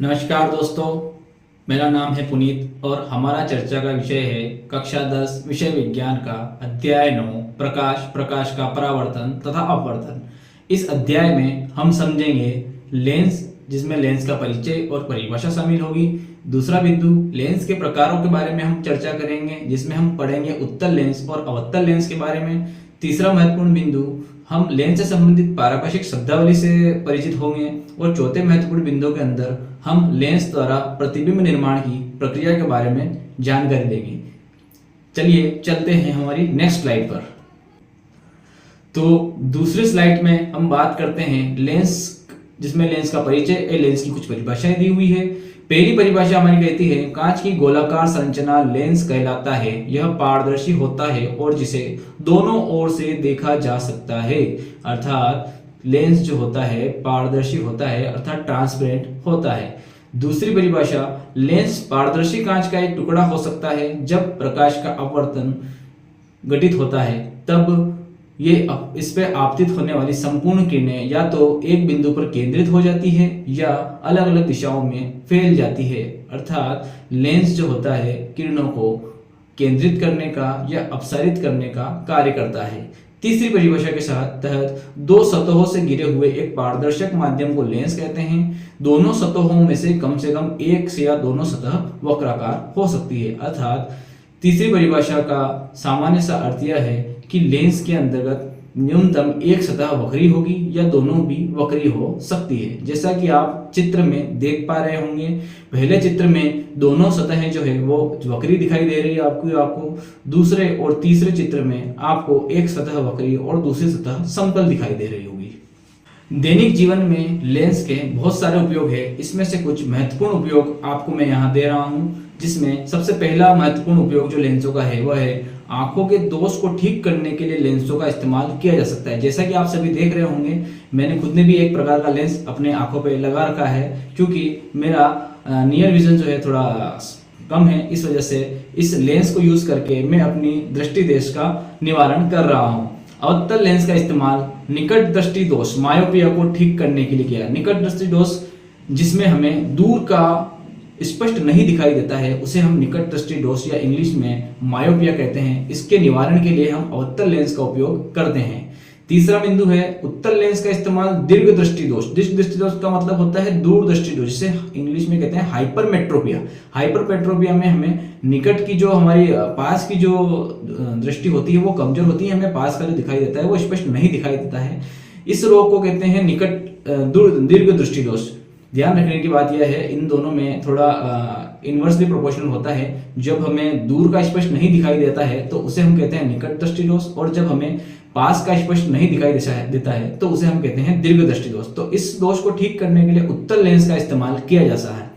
नमस्कार दोस्तों, मेरा नाम है पुनीत और हमारा चर्चा का विषय है कक्षा 10 विषय विज्ञान का अध्याय 9 प्रकाश का परावर्तन तथा अपवर्तन। इस अध्याय में हम समझेंगे लेंस, जिसमें लेंस का परिचय और परिभाषा शामिल होगी। दूसरा बिंदु लेंस के प्रकारों के बारे में हम चर्चा करेंगे, जिसमें हम पढ़ेंगे उत्तल लेंस और अवतल लेंस के बारे में। तीसरा महत्वपूर्ण बिंदु हम लेंस से संबंधित पारभाषिक शब्दावली से परिचित होंगे और चौथे महत्वपूर्ण बिंदु के अंदर हम लेंस द्वारा प्रतिबिंब निर्माण की प्रक्रिया के बारे में जानकारी देंगे। चलिए चलते हैं हमारी नेक्स्ट स्लाइड पर। तो दूसरी स्लाइड में हम बात करते हैं लेंस, जिसमें लेंस का परिचय, लेंस की कुछ परिभाषाएं दी हुई है। पहली परिभाषा हमारी कहती है कांच की गोलाकार संरचना लेंस कहलाता है। यह पारदर्शी होता है और जिसे दोनों ओर से देखा जा सकता है। अर्थात लेंस जो होता है पारदर्शी होता है, अर्थात ट्रांसपेरेंट होता है। दूसरी परिभाषा, लेंस पारदर्शी कांच का एक टुकड़ा हो सकता है। जब प्रकाश का अपवर्तन घटित होता है तब ये इस पे आपतित होने वाली संपूर्ण किरणें या तो एक बिंदु पर केंद्रित हो जाती है या अलग अलग दिशाओं में फैल जाती है। अर्थात लेंस जो होता है किरणों को केंद्रित करने का या अपसारित करने का कार्य करता है। तीसरी परिभाषा के तहत दो सतहों से घिरे हुए एक पारदर्शक माध्यम को लेंस कहते हैं। दोनों सतहों में से कम एक से या दोनों सतह वक्राकार हो सकती है। अर्थात तीसरी परिभाषा का सामान्य सा अर्थ यह है कि लेंस के अंतर्गत न्यूनतम एक सतह वक्री होगी या दोनों भी वक्री हो सकती है। जैसा कि आप चित्र में देख पा रहे होंगे, पहले चित्र में दोनों सतहें जो है वो वक्री दिखाई दे रही है आपको। दूसरे और तीसरे चित्र में आपको एक सतह वक्री और दूसरी सतह समतल दिखाई दे रही होगी। दैनिक जीवन में लेंस के बहुत सारे उपयोग है। इसमें से कुछ महत्वपूर्ण उपयोग आपको मैं यहाँ दे रहा हूँ, जिसमें सबसे पहला महत्वपूर्ण उपयोग जो लेंसों का है वह है आंखों के दोष को ठीक करने के लिए लेंसों का इस्तेमाल किया जा सकता है। जैसा कि आप सभी देख रहे होंगे, मैंने खुद ने भी एक प्रकार का लेंस अपने आंखों पे लगा रखा है, क्योंकि मेरा नियर विजन जो है थोड़ा कम है। इस वजह से इस लेंस को यूज करके मैं अपनी दृष्टि दोष का निवारण कर रहा हूँ। अवतल लेंस का इस्तेमाल निकट दृष्टि दोष मायोपिया को ठीक करने के लिए किया। निकट दृष्टि दोष जिसमें हमें दूर का स्पष्ट नहीं दिखाई देता है, उसे हम निकट दृष्टि दोष या इंग्लिश में मायोपिया कहते हैं। इसके निवारण के लिए हम अवतल लेंस का उपयोग करते हैं। तीसरा बिंदु है उत्तल लेंस का इस्तेमाल दीर्घ दृष्टि दोष। दीर्घ दृष्टि दोष का मतलब होता है दूर दृष्टि दोष, जिसे इंग्लिश में कहते हैं हाइपरमेट्रोपिया। हाइपरमेट्रोपिया में हमें निकट की जो हमारी पास की जो दृष्टि होती है वो कमजोर होती है, हमें पास का जो दिखाई देता है वो स्पष्ट नहीं दिखाई देता है। इस रोग को कहते हैं दीर्घ दृष्टि दोष। ध्यान रखने की बात यह है, इन दोनों में थोड़ा इनवर्सली प्रोपोर्शनल होता है। जब हमें दूर का स्पष्ट नहीं दिखाई देता है तो उसे हम कहते हैं निकट दृष्टि दोष, और जब हमें पास का स्पष्ट नहीं दिखाई देता है तो उसे हम कहते हैं दीर्घ दृष्टि दोष। तो इस दोष को ठीक करने के लिए उत्तल लेंस का इस्तेमाल किया जाता है।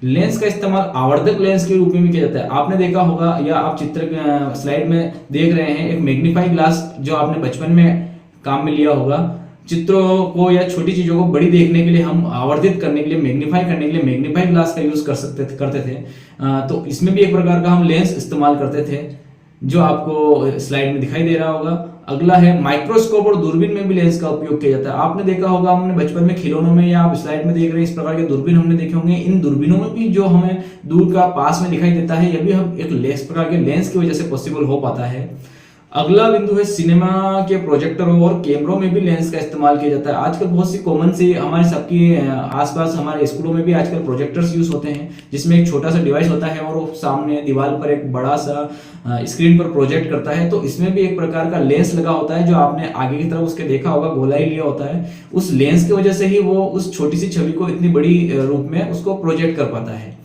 लेंस का इस्तेमाल आवर्धक लेंस के रूप में भी किया जाता है। आपने देखा होगा या आप चित्र स्लाइड में देख रहे हैं, एक मैग्नीफाइंग ग्लास जो आपने बचपन में काम में लिया होगा। चित्रों को या छोटी चीजों को बड़ी देखने के लिए हम आवर्धित करने के लिए, मैग्नीफाई करने के लिए मैग्नीफाइंग ग्लास का यूज करते थे। तो इसमें भी एक प्रकार का हम लेंस इस्तेमाल करते थे, जो आपको स्लाइड में दिखाई दे रहा होगा। अगला है माइक्रोस्कोप और दूरबीन में भी लेंस का उपयोग किया जाता है। आपने देखा होगा, हमने बचपन में खिलौनों में या आप स्लाइड में देख रहे हैं इस प्रकार के दूरबीन हमने देखे होंगे। इन दूरबीनों में भी जो हमें दूर का पास में दिखाई देता है, यह भी हम एक लेंस प्रकार के लेंस की वजह से पॉसिबल हो पाता है। अगला बिंदु है सिनेमा के प्रोजेक्टरों और कैमरों में भी लेंस का इस्तेमाल किया जाता है। आजकल बहुत सी कॉमन सी हमारे सबकी आसपास हमारे स्कूलों में भी आजकल प्रोजेक्टर्स यूज होते हैं, जिसमें एक छोटा सा डिवाइस होता है और वो सामने दीवार पर एक बड़ा सा स्क्रीन पर प्रोजेक्ट करता है। तो इसमें भी एक प्रकार का लेंस लगा होता है, जो आपने आगे की तरफ उसके देखा होगा, गोलाई लिया होता है। उस लेंस की वजह से ही वो उस छोटी सी छवि को इतनी बड़ी रूप में उसको प्रोजेक्ट कर पाता है।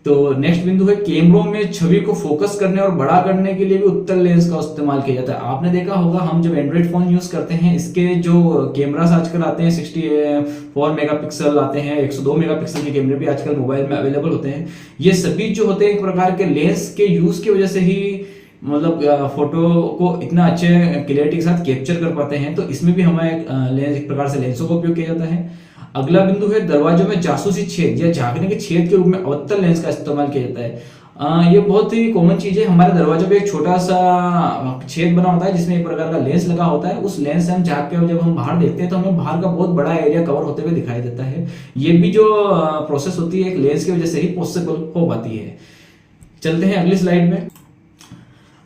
तो नेक्स्ट बिंदु है कैमरों में छवि को फोकस करने और बड़ा करने के लिए भी उत्तल लेंस का इस्तेमाल किया जाता है। आपने देखा होगा, हम जब एंड्रॉइड फोन यूज करते हैं, इसके जो कैमरास आजकल आते हैं 64 मेगापिक्सल आते हैं, 102 मेगापिक्सल के कैमरे भी आजकल मोबाइल में अवेलेबल होते हैं। ये सभी जो होते हैं एक प्रकार के लेंस के यूज की वजह से ही मतलब फोटो को इतना अच्छे क्लियरिटी के साथ कैप्चर कर पाते हैं। तो इसमें भी हमें एक प्रकार से लेंसों का उपयोग किया जाता है। अगला बिंदु है दरवाजों में जासूसी छेद या झांकने के छेद के रूप में अवतल लेंस का इस्तेमाल किया जाता है। ये बहुत ही कॉमन चीज है। हमारे दरवाजे पे एक छोटा सा छेद बना होता है जिसमें एक प्रकार का लेंस लगा होता है। उस लेंस से हम झांक के जब हम बाहर देखते हैं तो हमें बाहर का बहुत बड़ा एरिया कवर होते हुए दिखाई देता है। ये भी जो प्रोसेस होती है एक लेंस की वजह से ही पॉसिबल हो पाती है। चलते हैं अगली स्लाइड में।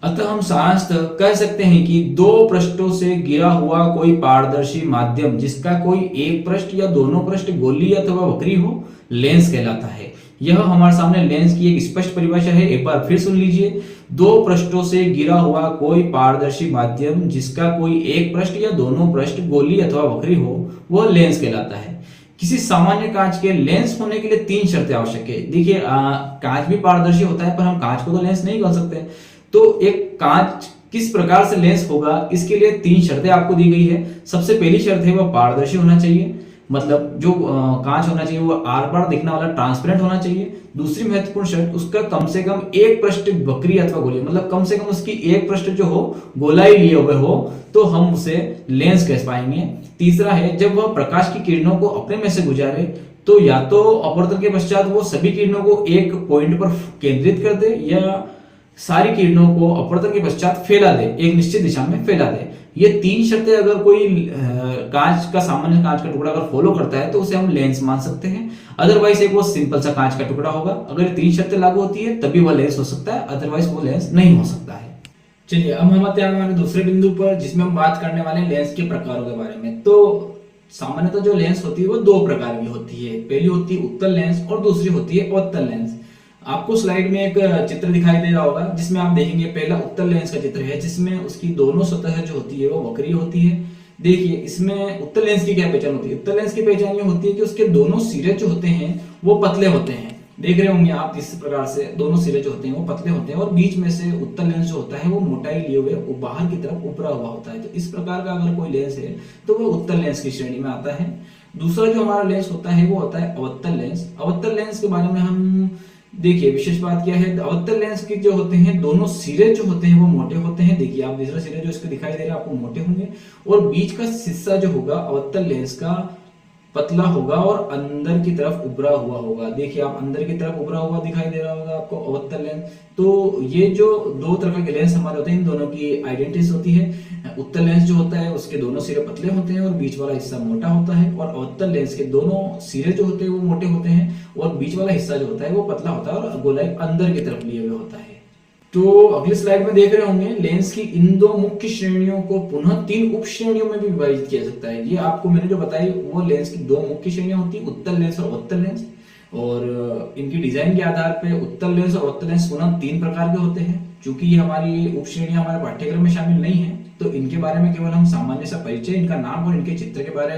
अतः हम सारांशतः कह सकते हैं कि दो पृष्ठों से घिरा हुआ कोई पारदर्शी माध्यम जिसका कोई एक पृष्ठ या दोनों पृष्ठ गोलीय अथवा वक्री हो, लेंस कहलाता है। यह हमारे सामने लेंस की एक स्पष्ट परिभाषा है। एक बार फिर सुन लीजिए। दो पृष्ठों से घिरा हुआ कोई पारदर्शी माध्यम जिसका कोई एक पृष्ठ या दोनों पृष्ठ गोलीय अथवा वक्री हो, वह लेंस कहलाता है। किसी सामान्य कांच के लेंस होने के लिए 3 शर्तें आवश्यक है। देखिए, कांच भी पारदर्शी होता है पर हम कांच को तो लेंस नहीं कह सकते। तो एक कांच किस प्रकार से लेंस होगा, इसके लिए 3 शर्तें आपको दी गई है। सबसे पहली शर्त है वह पारदर्शी होना चाहिए, मतलब जो कांच होना चाहिए वो आर पार दिखने वाला ट्रांसपेरेंट होना चाहिए। दूसरी महत्वपूर्ण शर्त, उसका कम से कम एक पृष्ठ वक्री अथवा गोलीय, मतलब कम से कम उसकी एक पृष्ठ जो हो गोलाई लिए हुए हो तो हम उसे लेंस कह पाएंगे। तीसरा है, जब वह प्रकाश की किरणों को अपने में से गुजारे तो या तो अपवर्तन के पश्चात वो सभी किरणों को एक पॉइंट पर केंद्रित कर दे या सारी किरणों को अपवर्तन के पश्चात फैला दे, एक निश्चित दिशा में फैला दे। ये 3 शर्तें अगर कोई कांच का सामान्य कांच का टुकड़ा अगर फॉलो करता है तो उसे हम लेंस मान सकते हैं। अदरवाइज एक वो सिंपल सा कांच का टुकड़ा होगा। अगर 3 शर्तें लागू होती है तभी वह लेंस हो सकता है, अदरवाइज वो लेंस नहीं हो सकता है। चलिए अब हम आते हैं हमारे दूसरे बिंदु पर जिसमें हम बात करने वाले हैं लेंस के प्रकारों के बारे में। तो सामान्यतः जो लेंस होती है वो 2 प्रकार की होती है। पहली होती है उत्तल लेंस और दूसरी होती है अवतल लेंस। आपको स्लाइड में एक चित्र दिखाई दे रहा होगा जिसमें आप देखेंगे पहला उत्तल लेंस का चित्र है जिसमें उसकी दोनों सतह जो होती है वो वक्री होती है। देखिए इसमें उत्तल लेंस की क्या पहचान होती है। उत्तल लेंस की पहचान ये होती है कि उसके दोनों सिरे जो होते हैं वो पतले होते हैं। देख रहे होंगे आप इस प्रकार से दोनों सिरे जो होते हैं वो पतले होते हैं और बीच में से उत्तल लेंस जो होता है वो मोटाई लिए हुए बाहर की तरफ उभरा हुआ होता है। तो इस प्रकार का अगर कोई लेंस है तो वो उत्तल लेंस की श्रेणी में आता है। दूसरा जो हमारा लेंस होता है वो होता है अवतल लेंस। अवतल लेंस के बारे में हम देखिए विशेष बात क्या है, अवतल लेंस के जो होते हैं दोनों सिरे जो होते हैं वो मोटे होते हैं। देखिए आप दूसरा सिरे जो इसको दिखाई दे रहा है आपको मोटे होंगे और बीच का हिस्सा जो होगा अवतल लेंस का पतला होगा और अंदर की तरफ उभरा हुआ होगा। देखिए आप अंदर की तरफ उभरा हुआ दिखाई दे रहा होगा आपको अवतल लेंस। तो ये जो 2 तरह के लेंस हमारे होते हैं इन दोनों की आइडेंटिटी होती है। उत्तल लेंस जो होता है उसके दोनों सिरे पतले होते हैं और बीच वाला हिस्सा मोटा होता है और अवतल लेंस के दोनों सिरे जो होते हैं वो मोटे होते हैं और बीच वाला हिस्सा जो होता है वो पतला होता है और गोलाई अंदर की तरफ लिए हुए होता है। तो अगली स्लाइड में देख रहे होंगे लेंस की इन 2 मुख्य श्रेणियों को पुनः 3 उप श्रेणियों में भी विभाजित किया सकता है। ये आपको मैंने जो बताई वो लेंस की 2 मुख्य श्रेणियां होती है, उत्तल लेंस और अवतल लेंस। और इनकी डिजाइन के आधार पे उत्तल लेंस और अवतल लेंस पुनः 3 प्रकार के होते हैं। चूंकि ये हमारी उप श्रेणियां हमारे पाठ्यक्रम में शामिल नहीं है तो इनके बारे में केवल हम सामान्य सा परिचय, इनका नाम और इनके चित्र के बारे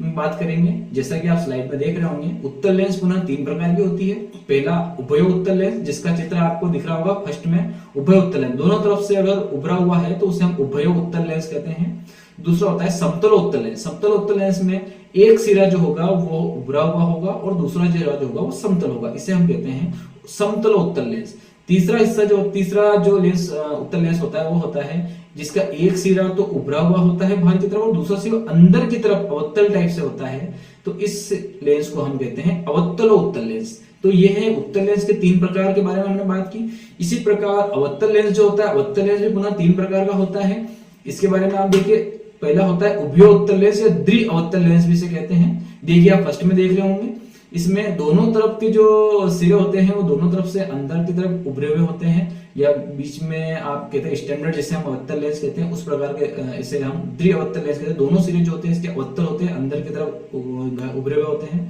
में बात करेंगे। जैसा कि आप स्लाइड में देख रहे होंगे उत्तल लेंस पुनः 3 प्रकार की होती है। पहला उभय उत्तल लेंस जिसका चित्र आपको दिख रहा होगा फर्स्ट में, उभय उत्तल लेंस दोनों तरफ से अगर उभरा हुआ है तो उसे हम उभय उत्तल लेंस कहते हैं। दूसरा होता है समतल उत्तल लेंस। समतल उत्तल लेंस में एक सिरा जो होगा वो उभरा हुआ होगा और दूसरा सिरा जो होगा वो समतल होगा, इसे हम कहते हैं समतल उत्तल लेंस। तीसरा जो लेंस उत्तल लेंस होता है वो होता है जिसका एक सिरा तो उभरा हुआ होता है बाहर की तरफ और दूसरा सिरा अंदर की तरफ अवतल टाइप से होता है। तो इस लेंस को हम कहते हैं अवतल उत्तल लेंस। तो ये है उत्तल लेंस के 3 प्रकार के बारे में हमने बात की। इसी प्रकार अवतल लेंस जो होता है, अवतल लेंस भी पुनः 3 प्रकार का होता है। इसके बारे में आप देखिए, पहला होता है उभय उत्तल लेंस या द्वि अवतल लेंस भी इसे कहते हैं। देखिए आप फर्स्ट में देख रहे होंगे इसमें दोनों तरफ के जो सिरे होते हैं वो दोनों तरफ से अंदर की तरफ उभरे हुए होते हैं या बीच में आप कहते हैं स्टैंडर्ड जिसे हम अवतल लेंस कहते हैं उस प्रकार के इसे हम द्वि अवतल लेंस कहते हैं। दोनों सिरे जो होते हैं इसके अवतल होते हैं, अंदर की तरफ उभरे हुए होते हैं।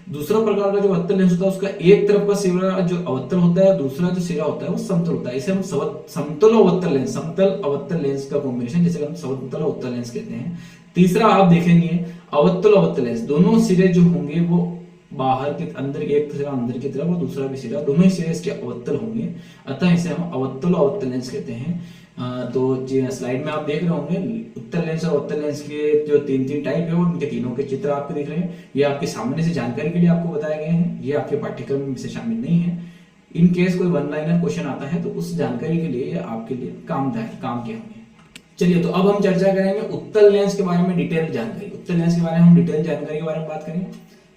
दूसरा प्रकार का जो अवतल लेंस होता है उसका एक तरफ का सिरा जो अवतल होता है, दूसरा जो सिरा होता है वो समतल होता है। इसे हम समतल अवतल लेंस, समतल अवतल लेंस का कॉम्बिनेशन जिसे हम समतल अवतल लेंस कहते हैं। तीसरा आप देखेंगे अवतल अवतल लेंस, दोनों सिरे जो होंगे वो बाहर के अंदर के एक सिरा अंदर की तरफ और दूसरा भी सिरा, दोनों ही सिरे इसके अवतल होंगे, अतः इसे हम अवतल अवतल लेंस कहते हैं। तो स्लाइड में आप देख रहे होंगे उत्तल लेंस और अवतल लेंस के जो 3 टाइप है और उनके तीनों के चित्र आपको दिख रहे हैं। ये आपके सामने से जानकारी के लिए आपको बताए गए हैं, ये आपके पाठ्यक्रम में से शामिल नहीं है। इन केस कोई 1 लाइनर क्वेश्चन आता है तो उस जानकारी के लिए आपके लिए काम के होंगे। चलिए तो अब हम चर्चा करेंगे उत्तल लेंस के बारे में डिटेल जानकारी। उत्तल लेंस के बारे में हम डिटेल जानकारी के बारे में बात करेंगे।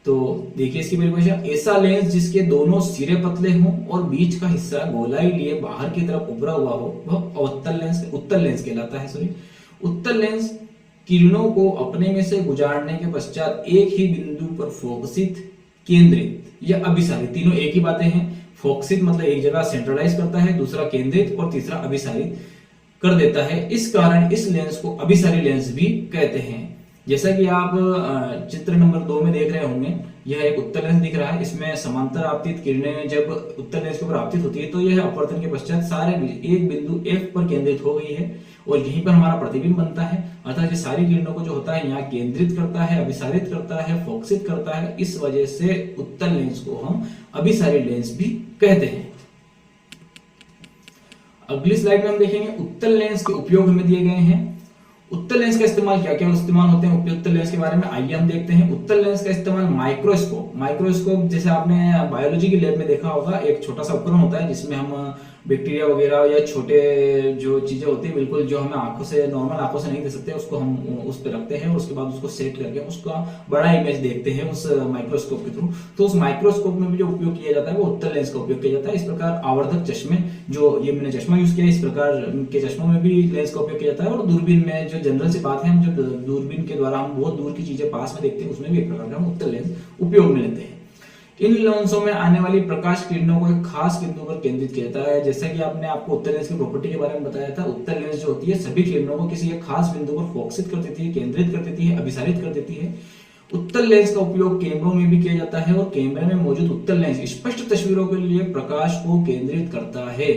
तो देखिए इसकी परिभाषा, ऐसा लेंस जिसके दोनों सिरे पतले हों और बीच का हिस्सा गोलाई लिए बाहर की तरफ उभरा हुआ हो वह उत्तल लेंस कहलाता है। सॉरी, उत्तल लेंस किरणों को अपने में से गुजारने के पश्चात एक ही बिंदु पर फोकसित, केंद्रित या अभिसारित, तीनों एक ही बातें हैं। फोकसित मतलब एक जगह सेंट्रलाइज करता है, दूसरा केंद्रित और तीसरा अभिसारित कर देता है। इस कारण इस लेंस को अभिसारी लेंस भी कहते हैं। जैसा कि आप चित्र नंबर 2 में देख रहे होंगे, यह एक उत्तल लेंस दिख रहा है। इसमें समांतर आपतित किरणें जब उत्तल लेंस के ऊपर आपतित होती है तो यह अपवर्तन के पश्चात सारे एक बिंदु F पर केंद्रित हो गई है और यहीं पर हमारा प्रतिबिंब बनता है। अर्थात ये सारी किरणों को जो होता है यहाँ केंद्रित करता है, अभिसारित करता है, फोकसित करता है। इस वजह से उत्तल लेंस को हम अभिसारी लेंस भी कहते हैं। अगली स्लाइड में हम देखेंगे उत्तल लेंस के उपयोग हमें दिए गए हैं। उत्तल लेंस का इस्तेमाल क्या क्या इस्तेमाल होते हैं उत्तल लेंस के बारे में आइए हम देखते हैं। उत्तल लेंस का इस्तेमाल माइक्रोस्कोप जैसे आपने बायोलॉजी की लैब में देखा होगा, एक छोटा सा उपकरण होता है जिसमें हम बैक्टीरिया वगैरह या छोटे जो चीजें होती है बिल्कुल जो हमें आंखों से नॉर्मल आंखों से नहीं देख सकते उसको हम उस पर रखते हैं और उसके बाद उसको सेट करके उसका बड़ा इमेज देखते हैं उस माइक्रोस्कोप के थ्रू। तो उस माइक्रोस्कोप में भी जो उपयोग किया जाता है वो उत्तल लेंस का उपयोग किया जाता है। इस प्रकार आवर्धक चश्मे, जो ये मैंने चश्मा यूज किया, इस प्रकार के चश्मों में भी लेंस का उपयोग किया जाता है। और दूरबीन में जो जनरल सी बात है, हम जो दूरबीन के द्वारा हम बहुत दूर की चीजें पास में देखते हैं उसमें भी एक प्रकार का हम उत्तल लेंस उपयोग में लेते हैं। इन लेंसों में आने वाली प्रकाश किरणों को एक खास बिंदु पर केंद्रित किया जाता है। जैसा कि आपने आपको उत्तल लेंस की प्रॉपर्टी के बारे में बताया था, उत्तल लेंस जो होती है सभी किरणों को किसी एक खास बिंदु पर फोकसित कर देती है, केंद्रित कर देती है, अभिसारित कर देती है। उत्तल लेंस का उपयोग कैमरों में भी किया जाता है और कैमरे में मौजूद उत्तल लेंस स्पष्ट तस्वीरों के लिए प्रकाश को केंद्रित करता है।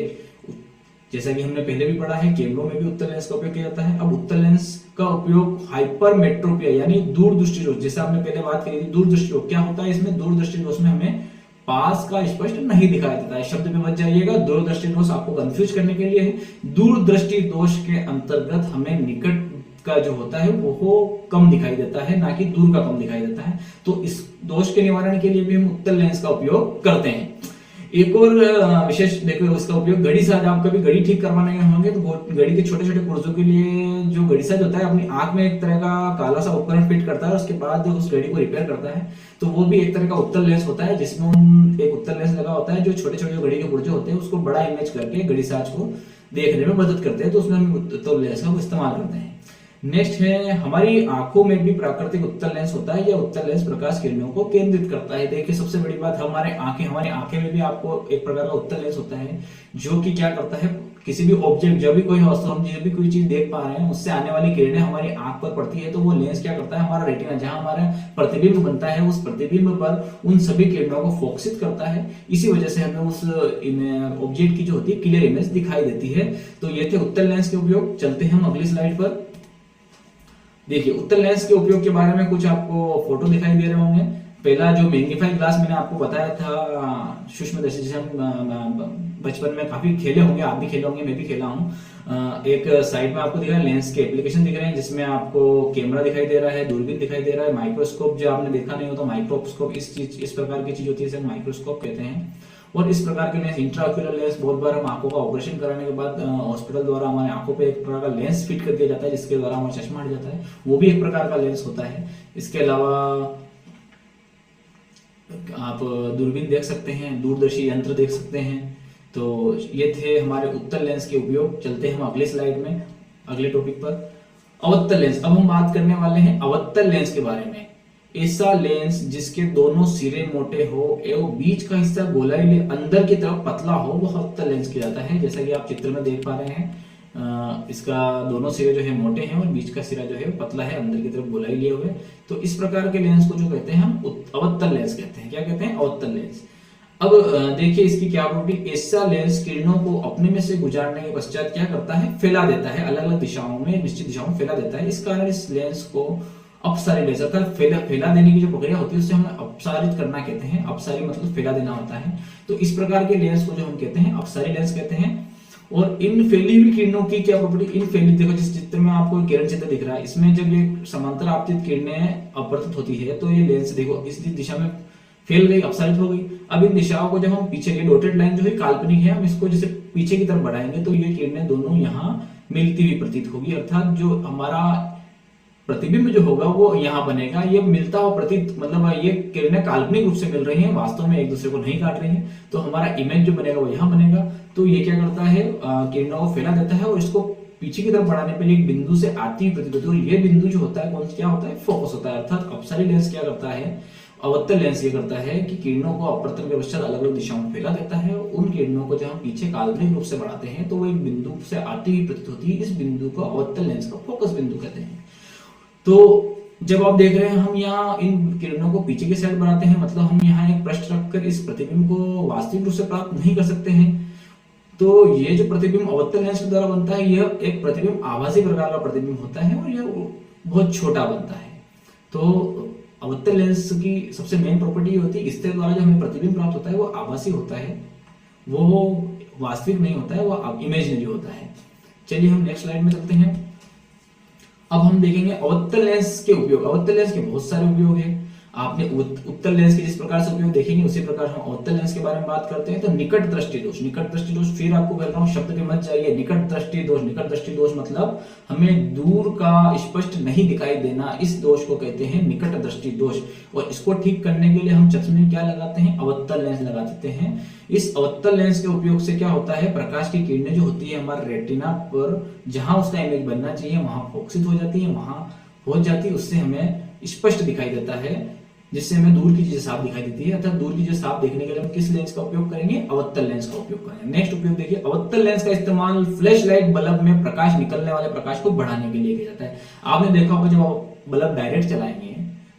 जैसा कि हमने पहले भी पढ़ा है, कैमरों में भी उत्तल लेंस का उपयोग किया जाता है। अब उत्तल लेंस का उपयोग हाइपरमेट्रोपिया यानी दूरदृष्टि दोष, जैसे आपने पहले बात करी थी दूरदृष्टि दोष, क्या होता है इसमें दूरदृष्टि दोष में हमें पास का स्पष्ट नहीं दिखाई देता है। शब्द पे मत जाइएगा, दूरदृष्टि दोष आपको कंफ्यूज करने के लिए है। दूरदृष्टि दोष के अंतर्गत हमें निकट का जो होता है वो कम दिखाई देता है, ना कि दूर का कम दिखाई देता है। तो इस दोष के निवारण के लिए भी हम उत्तल लेंस का उपयोग करते हैं। एक और विशेष देखो उसका उपयोग घड़ी साज, आप कभी घड़ी ठीक करवाने गए होंगे तो घड़ी के छोटे छोटे पुर्जों के लिए जो घड़ी साज होता है अपनी आंख में एक तरह का काला सा उपकरण फिट करता है, उसके बाद उस घड़ी को रिपेयर करता है। तो वो भी एक तरह का उत्तल लेंस होता है जिसमें एक उत्तल लेंस लगा होता है जो छोटे छोटे घड़ी के पुर्जे होते हैं उसको बड़ा इमेज करके घड़ी साज को देखने में मदद करते हैं। तो उसमें हम उत्तल लेंस का इस्तेमाल करते हैं। नेक्स्ट है, हमारी आंखों में भी प्राकृतिक उत्तल लेंस होता है। यह उत्तल लेंस प्रकाश किरणों को केंद्रित करता है। देखिए सबसे बड़ी बात, हमारी आंखें में भी आपको एक प्रकार का उत्तल लेंस होता है जो कि क्या करता है, किसी भी ऑब्जेक्ट, जब भी कोई वस्तु हम जब भी कोई चीज देख पा रहे हैं उससे आने वाली किरणें हमारी आंख पर पड़ती है तो वो लेंस क्या करता है, हमारा रेटिना जहां हमारा प्रतिबिंब बनता है उस प्रतिबिंब पर उन सभी किरणों को फोकसित करता है। इसी वजह से हमें उस ऑब्जेक्ट की जो होती है क्लियर इमेज दिखाई देती है। तो ये थे उत्तल लेंस के उपयोग। चलते हैं हम अगली स्लाइड पर। देखिए उत्तल लेंस के उपयोग के बारे में कुछ आपको फोटो दिखाई दे रहे होंगे। पहला जो मैग्नीफाइंग ग्लास मैंने आपको बताया था, सूक्ष्मदर्शी, जिसे हम बचपन में काफी खेले होंगे, आप भी खेले होंगे, मैं भी खेला हूँ। एक साइड में आपको दिख रहा है लेंस के एप्लीकेशन दिख रहे हैं जिसमें आपको कैमरा दिखाई दे रहा है, दूरबीन दिखाई दे रहा है, माइक्रोस्कोप जो आपने देखा नहीं हो तो माइक्रोस्कोप, इस प्रकार की चीज होती है इसे माइक्रोस्कोप कहते हैं। और इस प्रकार के लेंस, इंट्राओक्यूलर लेंस, बहुत बार हम आंखों का ऑपरेशन कराने के बाद हॉस्पिटल द्वारा हमारे आंखों पे एक प्रकार का लेंस फिट कर दिया जाता है जिसके द्वारा हमारा चश्मा हट जाता है, वो भी एक प्रकार का लेंस होता है। इसके अलावा आप दूरबीन देख सकते हैं, दूरदर्शी यंत्र देख सकते हैं। तो ये थे हमारे उत्तल लेंस के उपयोग। चलते हैं हम अगले स्लाइड में, अगले टॉपिक पर, अवत्तल लेंस। अब हम बात करने वाले हैं अवत्तल लेंस के बारे में। ऐसा लेंस जिसके दोनों सिरे मोटे हो एवं बीच का हिस्सा गोलाई अंदर की तरफ पतला हो वह अवत्तल लेंस कहलाता है। जैसा कि आप चित्र में देख पा रहे हैं, इसका दोनों सिरे जो है मोटे हैं और बीच का सिरा जो है पतला है, अंदर की तरफ गोलाई लिए हुए। तो इस प्रकार के लेंस को जो कहते हैं हम अवत्तल लेंस कहते हैं। क्या कहते हैं? अवत्तल लेंस। अब देखिए इसकी क्या प्रॉपर्टी, ऐसा लेंस किरणों को अपने में से गुजारने के पश्चात क्या करता है, फैला देता है, अलग अलग दिशाओं में, निश्चित दिशाओं में फैला देता है। इस कारण इस लेंस को अपसारी लेंस, अर्थात फैला देने की जो प्रक्रिया होती है उससे हम अपसारित करना कहते हैं। अपसारी मतलब फैला देना होता है। तो इस प्रकार के लेंस को जो हम कहते हैं अपसारी लेंस कहते हैं। और इन फैली हुई किरणों की क्या प्रॉपर्टी, इन फैली, देखो जिस चित्र में आपको किरण चित्र दिख रहा है, इसमें जब ये समांतर आपतित किरणें अपवर्तित होती है तो ये लेंस देखो इस दिशा में फैल गई, अपसारित हो गई। अब इन दिशाओं को जब हम पीछे, ये डॉटेड लाइन जो है काल्पनिक है, हम इसको जैसे पीछे की तरफ बढ़ाएंगे तो ये किरणें दोनों यहाँ मिलती हुई प्रतीत होगी। अर्थात जो हमारा प्रतिबिंब जो होगा वो यहाँ बनेगा। ये मिलता हुआ प्रतीत, मतलब ये किरणें काल्पनिक रूप से मिल रही हैं, वास्तव में एक दूसरे को नहीं काट रही हैं, तो हमारा इमेज जो बनेगा वो यहाँ बनेगा। तो ये क्या करता है, किरणों को फैला देता है और इसको पीछे की तरफ बढ़ाने पर एक बिंदु से आती हुई प्रतीत होती है। और ये बिंदु जो होता है कौन क्या होता है, फोकस होता है। अर्थात अपसारी लेंस क्या करता है, अवतल लेंस ये करता है कि किरणों को अपवर्तन के पश्चात अलग अलग दिशाओं में फैला देता है। उन किरणों को जब हम पीछे काल्पनिक रूप से बढ़ाते हैं तो वो एक बिंदु से आती हुई प्रतीत होती है। इस बिंदु को अवतल लेंस का फोकस बिंदु कहते हैं। तो जब आप देख रहे हैं हम यहाँ इन किरणों को पीछे की साइड बढ़ाते हैं, मतलब हम यहाँ एक पृष्ठ रखकर इस प्रतिबिंब को वास्तविक रूप से प्राप्त नहीं कर सकते हैं। तो ये जो प्रतिबिंब अवतल लेंस के द्वारा बनता है, यह एक प्रतिबिंब आभासी प्रकार का प्रतिबिंब होता है और यह बहुत छोटा बनता है। तो अवतल लेंस की सबसे मेन प्रॉपर्टी ये होती है, इसके द्वारा जो हमें प्रतिबिंब प्राप्त होता है वो आभासी होता है, वो वास्तविक नहीं होता है, वो इमेजिनरी होता है। चलिए हम नेक्स्ट स्लाइड में चलते हैं। अब हम देखेंगे अवतल लेंस के उपयोग। अवतल लेंस के बहुत सारे उपयोग हैं। आपने उत्तल लेंस के जिस प्रकार से उपयोग देखेंगे उसी प्रकार हम अवतल लेंस के बारे में बात करते हैं। तो निकट दृष्टि दोष, निकट दृष्टि दोष, फिर आपको कह रहा हूं शब्द के मत जाइए। निकट दृष्टि दोष, निकट दृष्टि दोष मतलब हमें दूर का स्पष्ट नहीं दिखाई देना, इस दोष को कहते हैं निकट दृष्टि दोष। और इसको ठीक करने के लिए हम चश्मे में क्या लगाते हैं, अवतल लेंस लगा देते हैं। इस अवतल लेंस के उपयोग से क्या होता है, प्रकाश की किरणें जो होती है हमारे रेटिना पर जहां उसका इमेज बनना चाहिए वहां फोकसित हो जाती है, वहां पहुंच जाती है, उससे हमें स्पष्ट दिखाई देता है, जिससे हमें दूर की चीजें साफ दिखाई देती है। अर्थात दूर की चीजें साफ देखने के लिए हम किस लेंस का उपयोग करेंगे, अवतल लेंस का उपयोग करेंगे। नेक्स्ट उपयोग देखिए, अवतल लेंस का इस्तेमाल फ्लैश लाइट बल्ब में प्रकाश निकलने वाले प्रकाश को बढ़ाने के लिए किया जाता है। आपने देखा होगा जब आप बल्ब डायरेक्ट चलाएंगे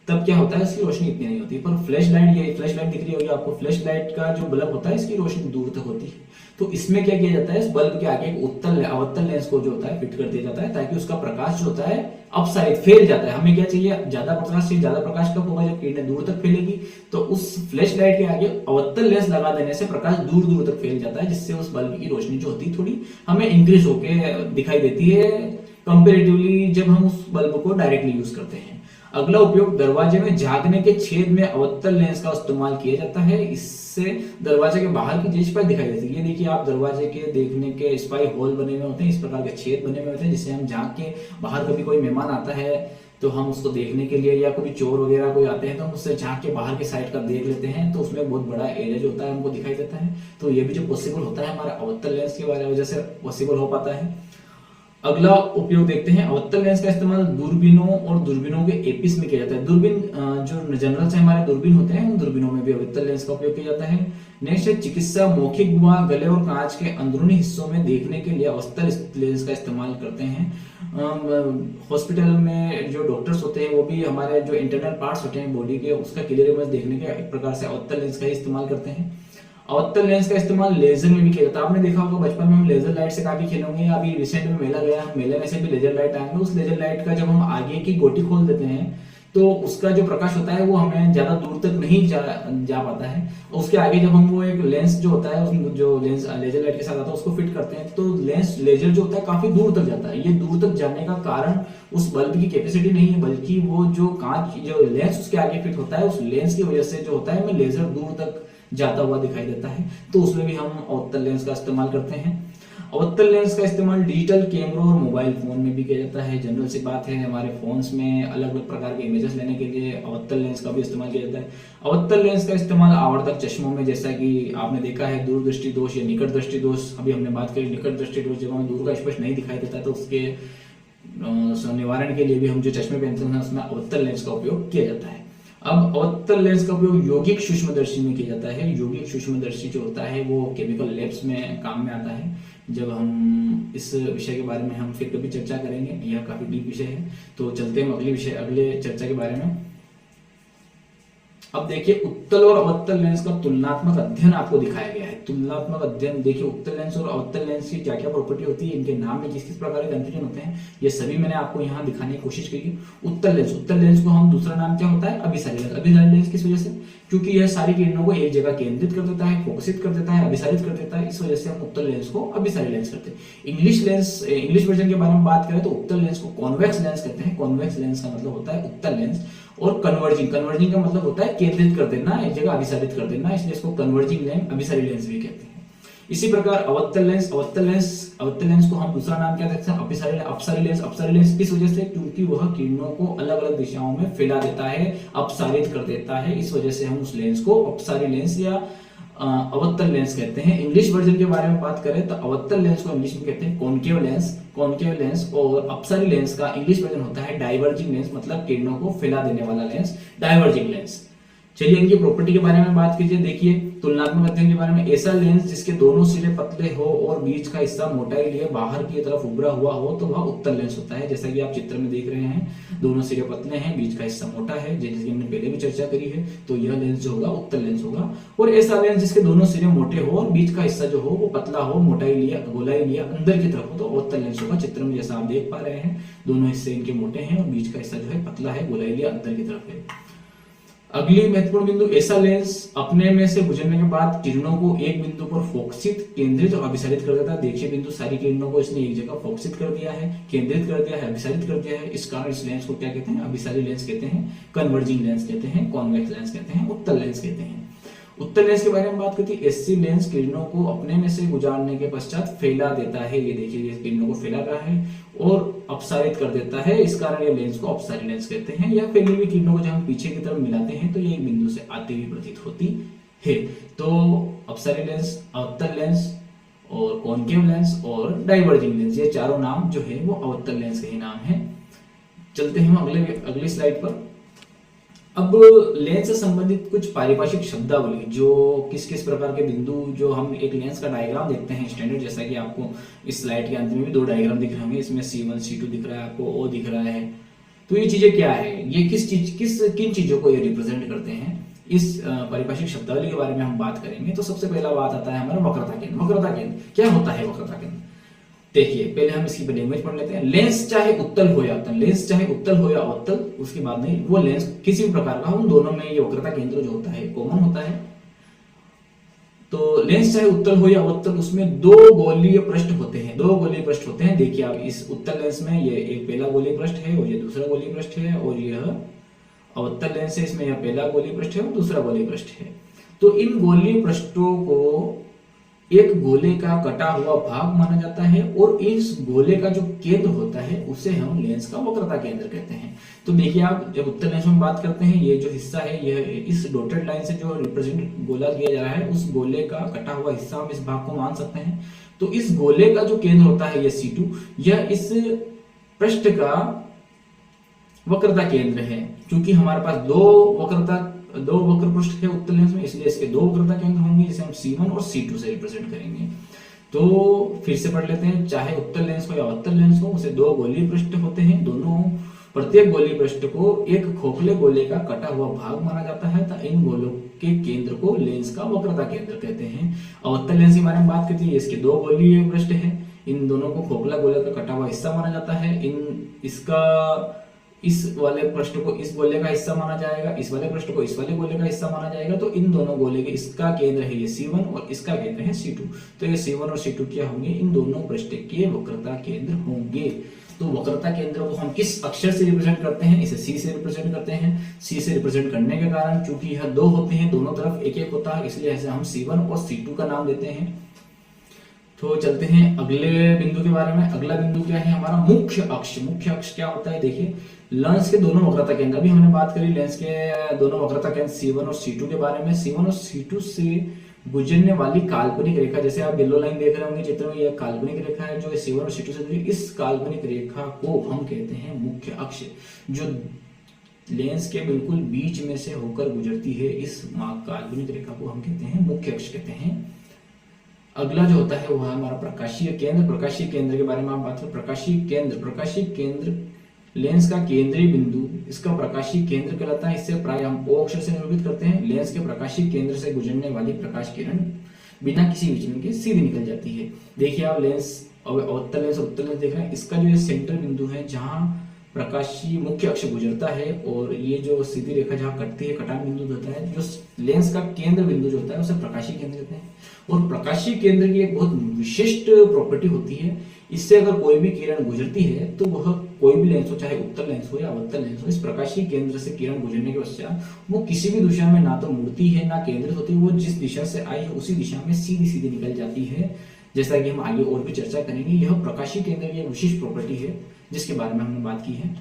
तब क्या होता है, इसकी रोशनी इतनी नहीं होती, पर फ्लैश लाइट, ये फ्लैश लाइट दिख रही होगी आपको, फ्लैश लाइट का जो बल्ब होता है इसकी रोशनी दूर तक होती है। तो इसमें क्या किया जाता है, इस बल्ब के आगे एक अवतल लेंस को जो होता है फिट कर दिया जाता है, ताकि उसका प्रकाश जो होता है अपसाइड फैल जाता है। हमें क्या चाहिए, ज्यादा प्रकाश चाहिए। ज्यादा प्रकाश कब होगा, जब किरणें दूर तक फैलेगी। तो उस फ्लैश लाइट के आगे अवतल लेंस लगा देने से प्रकाश दूर दूर तक फैल जाता है, जिससे उस बल्ब की रोशनी जो होती है थोड़ी हमें इंक्रीज होकर दिखाई देती है कंपेरेटिवली जब हम उस बल्ब को डायरेक्टली यूज करते हैं। अगला उपयोग, दरवाजे में झांकने के छेद में अवतल लेंस का इस्तेमाल किया जाता है। इससे दरवाजे के बाहर की चीज पर दिखाई देती है। ये देखिए आप दरवाजे के देखने के स्पाई होल बने हुए होते हैं, इस प्रकार के छेद बने हुए होते हैं, जिससे हम झांक के बाहर कभी कोई मेहमान आता है तो हम उसको देखने के लिए, या कोई चोर वगैरह कोई आते हैं तो हम उससे झांक के बाहर के साइड का देख लेते हैं, तो उसमें बहुत बड़ा एरिया जो होता है हमको दिखाई देता है। तो ये भी जो पॉसिबल होता है हमारे अवतल लेंस की वजह से पॉसिबल हो पाता है। अगला उपयोग देखते हैं, अवतल लेंस का इस्तेमाल दूरबीनों और दूरबीनों के एपिस में किया जाता है। दूरबीन जो जनरल से हमारे दूरबीन होते हैं, उन दूरबीनों में भी अवतल लेंस का उपयोग किया जाता है। नेक्स्ट है चिकित्सा, मौखिक गुहा, गले और कांच के अंदरूनी हिस्सों में देखने के लिए अवतल लेंस का इस्तेमाल करते हैं। हॉस्पिटल में जो डॉक्टर्स होते हैं वो भी हमारे जो इंटरनल पार्ट्स होते हैं बॉडी के, उसका क्लियर इमेज देखने के एक प्रकार से अवतल लेंस का इस्तेमाल करते हैं। अवतल लेंस का इस्तेमाल लेजर में भी किया जाता है। आपने देखा होगा बचपन में हम लेजर लाइट से काफी खेले होंगे। अभी रिसेंट में मेला गया, मेले में से भी लेजर लाइट आएंगे। उस लेजर लाइट का जब हम आगे की गोटी खोल देते हैं तो उसका जो प्रकाश होता है वो हमें ज्यादा दूर तक नहीं जा पाता है। उसके आगे जब हम वो एक लेंस जो होता है, उसमें जो लेंस लेजर लाइट के साथ आता है उसको फिट करते हैं, तो लेंस लेजर जो होता है काफी दूर तक जाता है। ये दूर तक जाने का कारण उस बल्ब की कैपेसिटी नहीं है, बल्कि वो जो कांच जो लेंस उसके आगे फिट होता है, उस लेंस की वजह से जो होता है हमें लेजर दूर तक जाता हुआ दिखाई देता है। तो उसमें भी हम अवतल लेंस का इस्तेमाल करते हैं। अवतल लेंस का इस्तेमाल डिजिटल कैमरों और मोबाइल फोन में भी किया जाता है। जनरल सी बात है, हमारे फोन्स में अलग अलग प्रकार के इमेजेस लेने के लिए अवतल लेंस का भी इस्तेमाल किया जाता है। अवतल लेंस का इस्तेमाल आवर्धक चश्मों में, जैसा कि आपने देखा है दूरदृष्टि दोष या निकट दृष्टि दोष, अभी हमने बात करी निकट दृष्टि दोष, जब हमें दूर का स्पष्ट नहीं दिखाई देता तो उसके निवारण के लिए भी हम जो चश्मे पहनते हैं उसमें अवतल लेंस का उपयोग किया जाता है। अब अवतल लेंस का उपयोग यौगिक सूक्ष्मदर्शी में किया जाता है। यौगिक सूक्ष्मदर्शी जो होता है वो केमिकल लैब्स में काम में आता है। जब हम इस विषय के बारे में हम फिर कभी चर्चा करेंगे, यह काफी डीप विषय है। तो चलते हैं अगले चर्चा के बारे में। अब देखिए उत्तल और अवतल लेंस का तुलनात्मक अध्ययन आपको दिखाया गया है। तुलनात्मक अध्ययन देखिए उत्तल लेंस और अवतल लेंस की क्या क्या प्रॉपर्टी होती है, इनके नाम में किस किस प्रकार के कंफ्यूजन होते हैं, ये सभी मैंने आपको यहाँ दिखाने की कोशिश की। उत्तल लेंस को हम दूसरा नाम क्या होता है, अभिसारी लेंस। अभिसारी लेंस किस वजह से, क्योंकि यह सारी किरणों को एक जगह केंद्रित कर देता है, फोकसित कर देता है, अभिसारित कर देता है। इस वजह से हम उत्तल लेंस को अभिसारी लेंस करते हैं। इंग्लिश वर्जन के बारे में बात करें तो उत्तल लेंस को कॉन्वेक्स लेंस कहते हैं। कॉन्वेक्स लेंस का मतलब होता है उत्तल लेंस। और कन्वर्जिंग का मतलब होता है केंद्रित कर देना, एक जगह अभिसारित कर देना, इसलिए इसको कन्वर्जिंग लेंस, अभिसारी लेंस भी कहते हैं। इसी प्रकार अवतल लेंस को हम दूसरा नाम क्या देखते हैं, अपसारी लेंस इस वजह से क्योंकि वह किरणों को अलग अलग दिशाओं में फैला देता है, अपसारित कर देता है, इस वजह से हम उस लेंस को अपसारी लेंस या अवतल लेंस कहते हैं। इंग्लिश वर्जन के बारे में बात करें तो अवतल लेंस को इंग्लिश में कहते हैं कॉनकेव लेंस और अपसारी लेंस का इंग्लिश वर्जन होता है डाइवर्जिंग लेंस, मतलब किरणों को फैला देने वाला लेंस, डाइवर्जिंग लेंस। चलिए इनकी प्रॉपर्टी के बारे में बात कीजिए। देखिए तुलनात्मक अध्ययन के बारे में, ऐसा लेंस जिसके दोनों सिरे पतले हो और बीच का हिस्सा मोटाई लिए बाहर की तरफ उभरा हुआ हो तो वह उत्तल लेंस होता है। जैसा कि आप चित्र में देख रहे हैं, दोनों सिरे पतले हैं, बीच का हिस्सा मोटा है, जैसे हमने पहले भी चर्चा करी है, तो यह लेंस जो होगा उत्तल लेंस होगा। और ऐसा लेंस जिसके दोनों सिरे मोटे हो और बीच का हिस्सा जो हो वो पतला हो, मोटाई लिया, गोलाई लिया अंदर की तरफ हो, तो उत्तल लेंस होगा। चित्र में जैसा आप देख पा रहे हैं, दोनों हिस्से इनके मोटे हैं और बीच का हिस्सा जो है पतला है, गोलाई लिया अंदर की तरफ है। अगली महत्वपूर्ण बिंदु, ऐसा लेंस अपने में से गुजरने के बाद किरणों को एक बिंदु पर फोकसित, केंद्रित और अभिसारित कर देता है। देखिए बिंदु, सारी किरणों को इसने एक जगह फोकसित कर दिया है, केंद्रित कर दिया है, अभिसारित कर दिया है। इस कारण इस लेंस को क्या कहते हैं, अभिसारी लेंस कहते हैं, कन्वर्जिंग लेंस कहते हैं, कॉन्वेक्स लेंस कहते हैं, उत्तल लेंस कहते हैं। उत्तल लेंस के बारे में बात करती है, ऐसी लेंस किरणों को अपने में से गुजारने के पश्चात फैला देता है। ये देखिए, ये किरणों को फैला रहा है और अपसारित कर देता है, इस कारण ये लेंस को अपसारी लेंस कहते हैं। या फैली हुई किरणों को जब हम पीछे की तरफ मिलाते हैं तो ये एक बिंदु से आती हुई प्रतीत होती है। तो अपसारी लेंस, अवतल लेंस और कॉनकेव लेंस और डाइवर्जिंग लेंस, ये चारों नाम जो है वो अवतल लेंस के ही नाम है। चलते हैं हम अगली स्लाइड पर। अब लेंस से संबंधित कुछ पारिभाषिक शब्दावली, जो किस किस प्रकार के बिंदु, जो हम एक लेंस का डायग्राम देखते हैं स्टैंडर्ड, जैसा कि आपको इस स्लाइड के अंत में भी दो डायग्राम दिख रहे होंगे, इसमें C1 C2 दिख रहा है, आपको O दिख रहा है। तो ये चीजें क्या है, ये किन चीजों को ये रिप्रेजेंट करते हैं, इस पारिभाषिक शब्दावली के बारे में हम बात करेंगे। तो सबसे पहला बात आता है हमारा वक्रता केंद्र। वक्रता केंद्र क्या होता है, वक्रता केंद्र देखिए, पहले हम इसकी लैंग्वेज पढ़ लेते हैं। लेंस चाहे उत्तल हो या अवतल, लेंस चाहे उत्तल हो या अवतल, उसकी बात नहीं, वो लेंस किसी भी प्रकार का, उन दोनों में ये वक्रता केंद्र जो होता है कॉमन होता है। तो लेंस चाहे उत्तल हो या अवतल, उसमें दो गोलीय पृष्ठ होते हैं, देखिए आप इस उत्तल लेंस में ये एक पहला गोलीय पृष्ठ है और ये दूसरा गोलीय पृष्ठ है, और यह अवतल लेंस है, इसमें यह पहला गोलीय पृष्ठ है और दूसरा गोलीय पृष्ठ है। तो इन गोलीय पृष्ठों को एक गोले का कटा हुआ भाग माना जाता है और इस गोले का जो केंद्र होता है उसे हम लेंस का वक्रता केंद्र कहते हैं। तो देखिए, आप जब उत्तल लेंस में बात करते हैं, ये जो हिस्सा है, यह इस डॉटेड लाइन से जो रिप्रेजेंट गोला किया जा रहा है, उस गोले का कटा हुआ हिस्सा हम इस भाग को मान सकते हैं। तो इस गोले का जो केंद्र होता है ये C2, यह इस पृष्ठ का वक्रता केंद्र है। क्योंकि हमारे पास दो वक्र पृष्ठ है उत्तल लेंस में, इसलिए इसके दो वक्रता केंद्र होंगे, जिसे हम C1 और C2 से रिप्रेजेंट करेंगे। तो फिर से पढ़ लेते हैं, चाहे उत्तल लेंस हो या अवतल लेंस हो, उसे दो गोलीय पृष्ठ होते हैं, दोनों प्रत्येक गोलीय पृष्ठ को एक खोखले गोले का कटा हुआ भाग माना जाता है। तो इन गोलों के केंद्र को लेंस का वक्रता केंद्र कहते हैं। अवतल लेंस के बारे में बात करते हैं, इसके दो गोलीय पृष्ठ है, इन दोनों को खोखला गोले का कटा हुआ हिस्सा माना जाता है। इस वाले पृष्ठ को इस गोले का हिस्सा माना जाएगा, इस वाले पृष्ठ को इस वाले गोले का हिस्सा माना जाएगा। तो इन दोनों गोले के, इसका केंद्र है ये C1 और इसका केंद्र है C2। तो ये C1 और C2 क्या होंगे, इन दोनों पृष्ठ के वक्रता केंद्र होंगे। तो वक्रता केंद्र को हम किस अक्षर से रिप्रेजेंट करते हैं, इसे C से रिप्रेजेंट करते हैं। C से रिप्रेजेंट करने के कारण, चूंकि यह दो होते हैं, दोनों तरफ एक एक होता है, इसलिए ऐसे हम C1 और C2 का नाम देते हैं। तो चलते हैं अगले बिंदु के बारे में। अगला बिंदु क्या है हमारा, मुख्य अक्ष। मुख्य अक्ष क्या होता है, देखिए लेंस के दोनों वक्रता केंद्र, अभी हमने बात करी लेंस के दोनों वक्रता केंद्र C1 और C2 के बारे में। C1 और C2 से गुजरने वाली काल्पनिक रेखा, जैसे आप येलो लाइन देख रहे होंगे चित्र में, यह काल्पनिक रेखा है जो C1 और C2 से जुड़ी। इस काल्पनिक रेखा को हम कहते हैं मुख्य अक्ष, जो लेंस के बिल्कुल बीच में से होकर गुजरती है। इस काल्पनिक रेखा को हम कहते हैं मुख्य अक्ष कहते हैं। अगला जो होता है वो है हमारा प्रकाशीय केंद्र। प्रकाशीय केंद्र के बारे में आप बात करें, प्रकाशीय केंद्र लेंस का केंद्रीय बिंदु, इसका प्रकाशीय केंद्र कहलाता है। इससे प्राय हम O अक्षर से निरूपित करते हैं। लेंस के प्रकाशीय केंद्र से गुजरने वाली प्रकाश किरण बिना किसी विचलन के सीधी निकल जाती है। देखिए आप लेंस अवतल लेंस और उत्तल लेंस देख रहे हैं, इसका जो ये सेंटर बिंदु है जहां प्रकाशीय मुख्य अक्ष गुजरता है, और ये जो सीधी रेखा जहां कटती है, कटान बिंदु होता है, जो लेंस का केंद्र बिंदु जो होता है उसे प्रकाशीय केंद्र कहते हैं। और प्रकाशीय केंद्र की एक बहुत विशिष्ट प्रॉपर्टी होती है, इससे अगर कोई भी किरण गुजरती है तो वह कोई भी लेंस हो, चाहे उत्तल लेंस हो या अवतल लेंस हो, इस प्रकाशीय केंद्र से किरण गुजरने के पश्चात वो किसी भी दिशा में ना तो मुड़ती है ना केंद्रित होती है, वो जिस दिशा से आई है उसी दिशा में सीधी सीधी निकल जाती है। जैसा कि हम आगे और भी चर्चा करेंगे, यह प्रकाशीय केंद्र की एक विशिष्ट प्रॉपर्टी है जिसके बारे में हमने बात की है।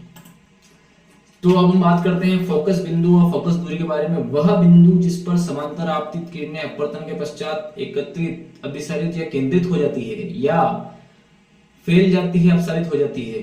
तो अब हम बात करते हैं फोकस बिंदु और फोकस दूरी के बारे में। वह बिंदु जिस पर समांतर आपतित किरणें अपवर्तन के पश्चात एकत्रित, अभिसारित या केंद्रित हो जाती है या फैल जाती है, अपसारित हो जाती है।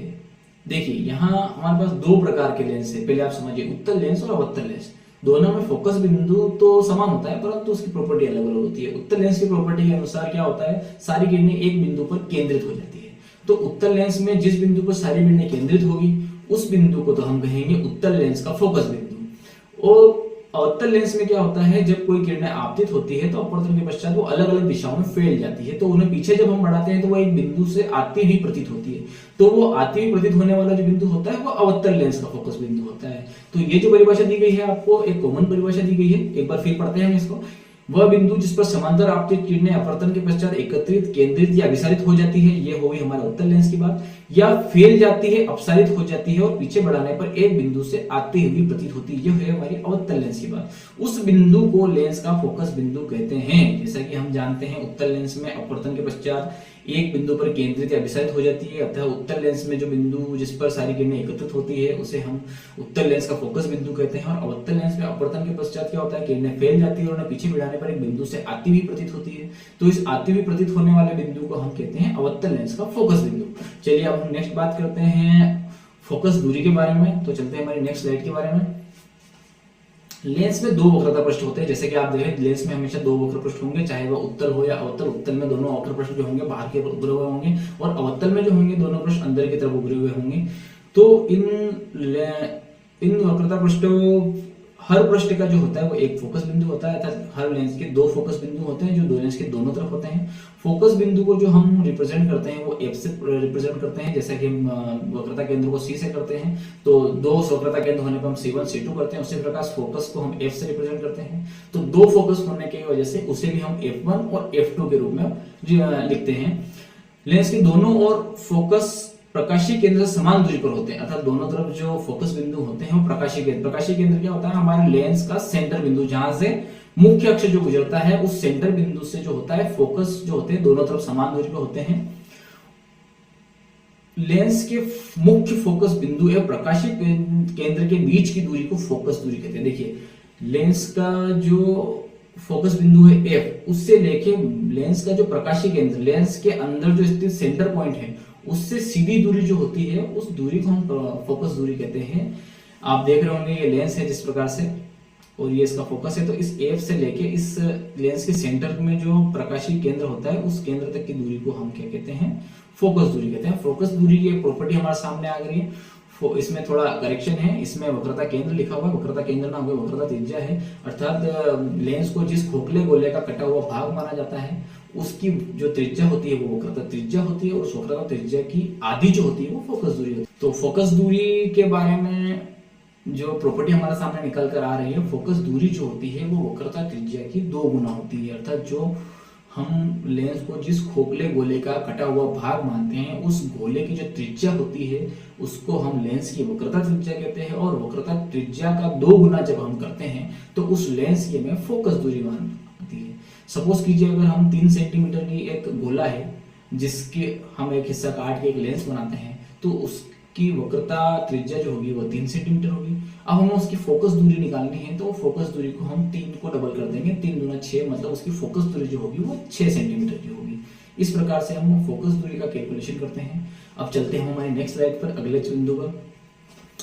देखिए यहाँ हमारे पास दो प्रकार के लेंस है, पहले आप समझिए उत्तल लेंस और अवतल लेंस। दोनों में फोकस बिंदु तो समान होता है परंतु उसकी प्रॉपर्टी अलग अलग होती है। उत्तल लेंस की प्रॉपर्टी के अनुसार क्या होता है, सारी किरणें एक बिंदु पर केंद्रित हो जाती है। तो उत्तल लेंस में जिस बिंदु पर सारी किरणें केंद्रित होगी उस बिंदु को तो हम कहेंगे उत्तल लेंस का फोकस बिंदु। और अवतल लेंस में क्या होता है, जब कोई किरणें आपतित होती है तो अपवर्तन के पश्चात वो अलग अलग दिशाओं में फैल जाती है, तो उन्हें पीछे जब हम बढ़ाते हैं तो वो एक बिंदु से आती हुई प्रतीत होती है। तो वो आती हुई प्रतीत होने वाला जो बिंदु होता है वो अवतल लेंस का फोकस बिंदु होता है। तो ये जो परिभाषा दी गई है आपको, एक कॉमन परिभाषा दी गई है, एक बार फिर पढ़ते हैं हम इसको। वह बिंदु जिस पर समांतर आपतित किरणें अपवर्तन के पश्चात एकत्रित, केंद्रित या विसारित हो जाती है, ये हो गई हमारे उत्तल लेंस की बात, या फैल जाती है, अपसारित हो जाती है और पीछे बढ़ाने पर एक बिंदु से आती हुई प्रतीत होती है, यह है हमारी अवतल लेंस की बात। उस बिंदु को लेंस का फोकस बिंदु कहते हैं। जैसा कि हम जानते हैं उत्तल लेंस में अपवर्तन के पश्चात एक बिंदु पर केंद्रित या विसारित हो जाती है, अतः उत्तल लेंस में जो बिंदु जिस पर सारी किरणें एकत्रित होती है उसे हम उत्तल लेंस का फोकस बिंदु कहते हैं। और अवतल लेंस में अपवर्तन के पश्चात क्या होता है, किरणें फैल जाती है और उन्हें पीछे बढ़ाने पर एक बिंदु से आती हुई प्रतीत होती है, तो इस आती हुई प्रतीत होने वाले बिंदु को हम कहते हैं अवतल लेंस का फोकस बिंदु। चलिए अब हम नेक्स्ट बात करते हैं फोकस दूरी के बारे में। तो चलते हैं हमारी नेक्स्ट स्लाइड के बारे में। लेंस में दो वक्रता पृष्ठ होते हैं, जैसे कि आप देखें लेंस में हमेशा दो वक्र पृष्ठ होंगे, चाहे वह उत्तल हो या अवतल। उत्तल में दोनों वक्र पृष्ठ जो होंगे बाहर के उभरे हुए होंगे और अवतल में जो होंगे दोनों पृष्ठ अंदर की तरफ उभरे हुए होंगे। तो इन वक्रता पृष्ठों हर पृष्ठ का जो होता है वो एक फोकस बिंदु होता है, अर्थात हर लेंस के दो फोकस बिंदु होते हैं जो दो लेंस के दोनों तरफ होते हैं। फोकस बिंदु को जो हम रिप्रेजेंट करते हैं वो एफ से रिप्रेजेंट करते हैं, जैसा कि हम वक्रता केंद्र को सी से करते हैं, तो दो वक्रता केंद्र होने पर हम C1 C2 करते हैं। उसी प्रकार फोकस को हम एफ से रिप्रेजेंट करते हैं, तो दो फोकस होने की वजह से उसे भी हम F1 और F2 के रूप में लिखते हैं। लेंस के दोनों ओर फोकस प्रकाशीय केंद्र से समान दूरी पर होते हैं, अर्थात दोनों तरफ जो फोकस बिंदु होते हैं वो प्रकाशीय केंद्र। प्रकाशीय केंद्र क्या होता है, हमारे लेंस का सेंटर बिंदु, जहां से मुख्य अक्ष जो गुजरता है उस सेंटर बिंदु से जो होता है फोकस जो होते हैं दोनों तरफ समान दूरी पर होते हैं। लेंस के मुख्य फोकस बिंदु एवं प्रकाशीय केंद्र के बीच की दूरी को फोकस दूरी कहते हैं। देखिए लेंस का जो फोकस बिंदु है F, उससे लेके लेंस का जो प्रकाशीय केंद्र, लेंस के अंदर जो स्थित सेंटर पॉइंट है उससे सीधी दूरी जो होती है उस दूरी को हम फोकस दूरी कहते हैं। आप देख रहे होंगे ये लेंस है जिस प्रकार से और ये इसका फोकस है, तो इस F से लेके इस लेंस के सेंटर में जो प्रकाशीय केंद्र होता है उस केंद्र तक की दूरी को हम क्या कहते हैं, फोकस दूरी कहते हैं। फोकस दूरी की एक प्रॉपर्टी हमारे सामने आ गई है, इसमें थोड़ा करेक्शन है, इसमें वक्रता केंद्र लिखा हुआ है, वक्रता केंद्र ना होगा वक्रता त्रिज्या है, अर्थात लेंस को जिस खोखले गोले का कटा हुआ भाग माना जाता है उसकी जो त्रिज्या होती है वो वक्रता त्रिज्या होती है और उस वक्रता त्रिज्या की आधी जो होती है वो फोकस दूरी होती है। तो फोकस दूरी के बारे में जो प्रॉपर्टी हमारे सामने निकल कर आ रही है, फोकस दूरी जो होती है वो वक्रता त्रिज्या की 2 गुना होती है, अर्थात जो हम लेंस को जिस खोखले गोले का कटा हुआ भाग मानते हैं उस गोले की जो त्रिज्या होती है उसको हम लेंस की वक्रता त्रिज्या कहते हैं, और वक्रता त्रिज्या का 2 गुना जब हम करते हैं तो उस लेंस की हमें फोकस दूरी मानती है। सपोज कीजिए अगर हम 3 सेंटीमीटर की एक गोला है जिसके हम एक हिस्सा काट के एक लेंस बनाते हैं तो उसकी वक्रता त्रिज्या जो होगी वो 3 सेंटीमीटर होगी। अब हमें उसकी फोकस दूरी निकालनी है तो फोकस दूरी को हम 3 को डबल कर देंगे, 3 दूना 6, मतलब उसकी फोकस दूरी जो होगी वो 6 सेंटीमीटर की होगी। इस प्रकार से हम फोकस दूरी का कैलकुलेशन करते हैं। अब चलते हैं हमारी नेक्स्ट स्लाइड पर, अगले बिंदु पर।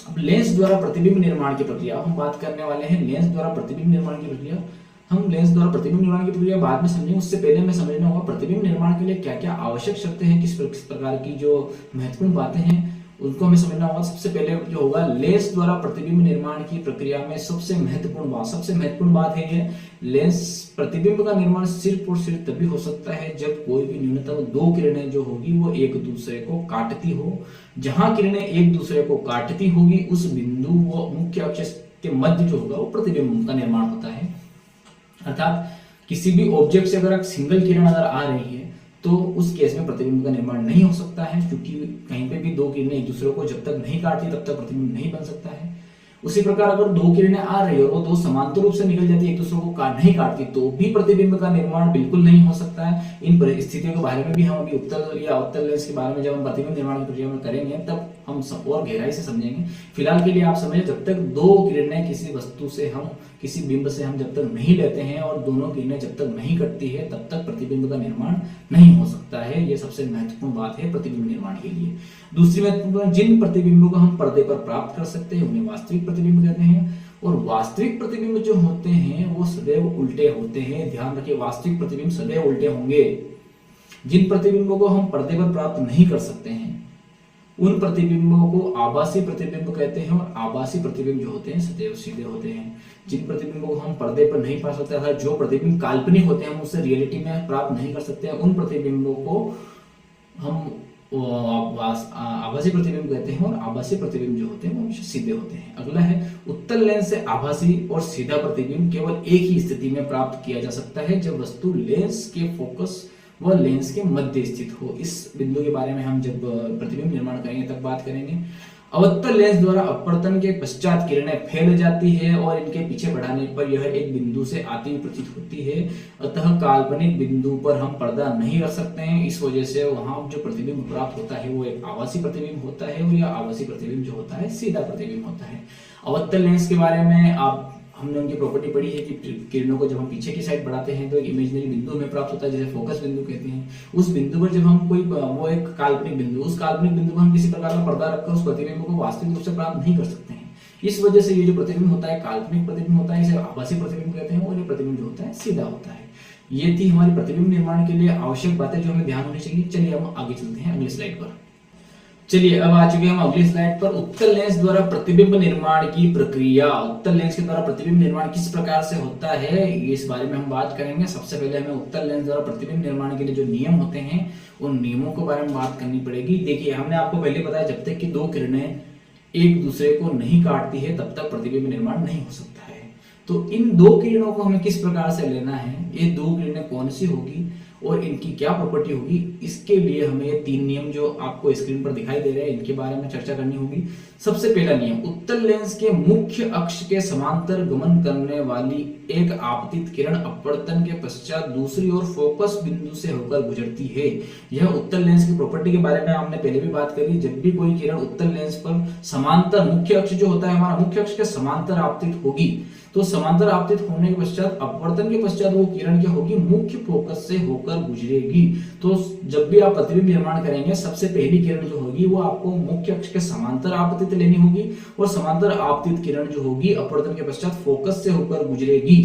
अब लेंस द्वारा प्रतिबिंब निर्माण की प्रक्रिया हम बात करने वाले हैं। लेंस द्वारा प्रतिबिंब निर्माण की प्रक्रिया, हम लेंस द्वारा प्रतिबिंब निर्माण की प्रक्रिया बाद में समझेंगे, उससे पहले हमें समझना होगा प्रतिबिंब निर्माण के लिए क्या क्या आवश्यक शर्तें हैं, किस प्रकार की जो महत्वपूर्ण बातें हैं उनको हमें समझना होगा। सबसे पहले जो होगा लेंस द्वारा प्रतिबिंब निर्माण की प्रक्रिया में सबसे महत्वपूर्ण बात है ये, लेंस प्रतिबिंब का निर्माण सिर्फ और सिर्फ तभी हो सकता है जब कोई भी न्यूनतम 2 किरणें जो होगी वो एक दूसरे को काटती हो। जहां किरणें एक दूसरे को काटती होगी उस बिंदु वो मुख्य अक्ष के मध्य जो होगा वो प्रतिबिंब का निर्माण होता है। अर्थात किसी भी ऑब्जेक्ट से अगर एक सिंगल किरण अगर आ रही है तो उस केस में प्रतिबिंब का निर्माण नहीं हो सकता है, क्योंकि कहीं पे भी दो किरणें एक दूसरे को जब तक नहीं काटती तब तक प्रतिबिंब नहीं बन सकता है। उसी प्रकार अगर दो किरणें आ रही है और वो दो समांतर रूप से निकल जाती है, एक दूसरे को नहीं काटती, तो भी प्रतिबिंब का निर्माण बिल्कुल नहीं हो सकता है। इन परिस्थितियों के बारे में भी हम अभी उत्तल या अवतल लेंस के बारे में जब हम प्रतिबिंब निर्माण की प्रक्रिया में करेंगे तब हम सब और गहराई से समझेंगे। फिलहाल के लिए आप समझे, जब तक दो किरणें किसी वस्तु से हम किसी बिंब से हम जब तक नहीं लेते हैं और दोनों किरणें जब तक नहीं कटती है तब तक प्रतिबिंब का निर्माण नहीं हो सकता है। ये सबसे महत्वपूर्ण बात है प्रतिबिंब निर्माण के लिए। दूसरी महत्वपूर्ण, जिन प्रतिबिंबों को हम पर्दे पर प्राप्त कर सकते हैं उन्हें वास्तविक प्रतिबिंब कहते हैं। और वास्तविक प्रतिबिंब जो होते हैं वो सदैव उल्टे होते हैं। ध्यान रखिए, वास्तविक प्रतिबिंब सदैव उल्टे होंगे। जिन प्रतिबिंबों को हम पर्दे पर प्राप्त नहीं कर सकते हैं उन प्रतिबिंबों को आभासी प्रतिबिंब कहते हैं, और आभासी प्रतिबिंब जो होते हैं सदैव सीधे होते हैं। जिन प्रतिबिंबों को हम पर्दे पर नहीं पा सकते, अर्थात जो प्रतिबिंब काल्पनिक होते हैं हम उससे रियलिटी में प्राप्त नहीं कर सकते हैं, उन प्रतिबिंबों को हम आभासी प्रतिबिंब कहते हैं। और आभासी प्रतिबिंब जो होते हैं वो हमेशा सीधे होते हैं। अगला है, उत्तल लेंस से आभासी और सीधा प्रतिबिंब केवल एक ही स्थिति में प्राप्त किया जा सकता है, जब वस्तु लेंस के फोकस व लेंस के मध्य स्थित हो। इस बिंदु के बारे में हम जब प्रतिबिंब निर्माण करेंगे तब बात करेंगे। अवतल लेंस द्वारा अपवर्तन के पश्चात किरणें फैल जाती है और इनके पीछे बढ़ाने पर यह एक बिंदु से आती हुई प्रतीत होती है। अतः काल्पनिक बिंदु पर हम पर्दा नहीं रख सकते हैं। इस वजह से वहां जो प्रतिबिंब प्राप्त होता है वो एक आभासी प्रतिबिंब होता है, और यह आभासी प्रतिबिंब जो होता है सीधा प्रतिबिंब होता है। अवतल लेंस के बारे में हमने उनकी प्रॉपर्टी पढ़ी है कि किरणों को जब हम पीछे की साइड बढ़ाते हैं तो एक इमेजिनरी बिंदु हमें प्राप्त होता है, जैसे फोकस बिंदु कहते हैं। उस बिंदु पर जब हम वो एक काल्पनिक बिंदु, उस काल्पनिक बिंदु पर हम किसी प्रकार का पर्दा रखकर उस प्रतिबिंब को वास्तविक रूप से प्राप्त नहीं कर सकते हैं। इस वजह से ये जो प्रतिबिंब होता है काल्पनिक प्रतिबिंब होता है, इसे आभासी प्रतिबिंब कहते हैं, और ये प्रतिबिंब जो होता है सीधा होता है। ये थी हमारी प्रतिबिंब निर्माण के लिए आवश्यक बातें जो हमें ध्यान होनी चाहिए। चलिए हम आगे चलते हैं अगली स्लाइड पर। चलिए अब आ चुके हैं हम अगली स्लाइड पर। उत्तल लेंस द्वारा प्रतिबिंब निर्माण की प्रक्रिया। उत्तल लेंस के द्वारा प्रतिबिंब निर्माण किस प्रकार से होता है इस बारे में हम बात करेंगे। सबसे पहले हमें उत्तल लेंस द्वारा प्रतिबिंब निर्माण के लिए जो नियम होते हैं उन नियमों के बारे में बात करनी पड़ेगी। देखिए, हमने आपको पहले बताया जब तक कि दो किरणें एक दूसरे को नहीं काटती है तब तक प्रतिबिंब निर्माण नहीं हो सकता है। तो इन दो किरणों को हमें किस प्रकार से लेना है, ये दो किरणें कौन सी होगी और इनकी क्या प्रॉपर्टी होगी, इसके लिए हमें ये तीन नियम जो आपको स्क्रीन पर दिखाई दे रहे हैं इनके बारे में चर्चा करनी होगी। सबसे पहला नियम, उत्तल लेंस के मुख्य अक्ष के समांतर गमन करने वाली एक आपतित किरण अपवर्तन के पश्चात दूसरी ओर फोकस बिंदु से होकर गुजरती है। यह उत्तल लेंस की प्रॉपर्टी के बारे में हमने पहले भी बात करी। जब भी कोई किरण उत्तल लेंस पर समांतर, मुख्य अक्ष जो होता है हमारा, मुख्य अक्ष के समांतर आपतित होगी तो समांतर आपतित होने के पश्चात अपवर्तन के पश्चात वो किरण क्या होगी, मुख्य फोकस से होकर गुजरेगी। तो जब भी आप प्रतिबिंब निर्माण करेंगे सबसे पहली किरण जो होगी वो आपको मुख्य अक्ष के समांतर आपतित लेनी होगी, और समांतर आपतित किरण जो होगी अपवर्तन के पश्चात फोकस से होकर गुजरेगी।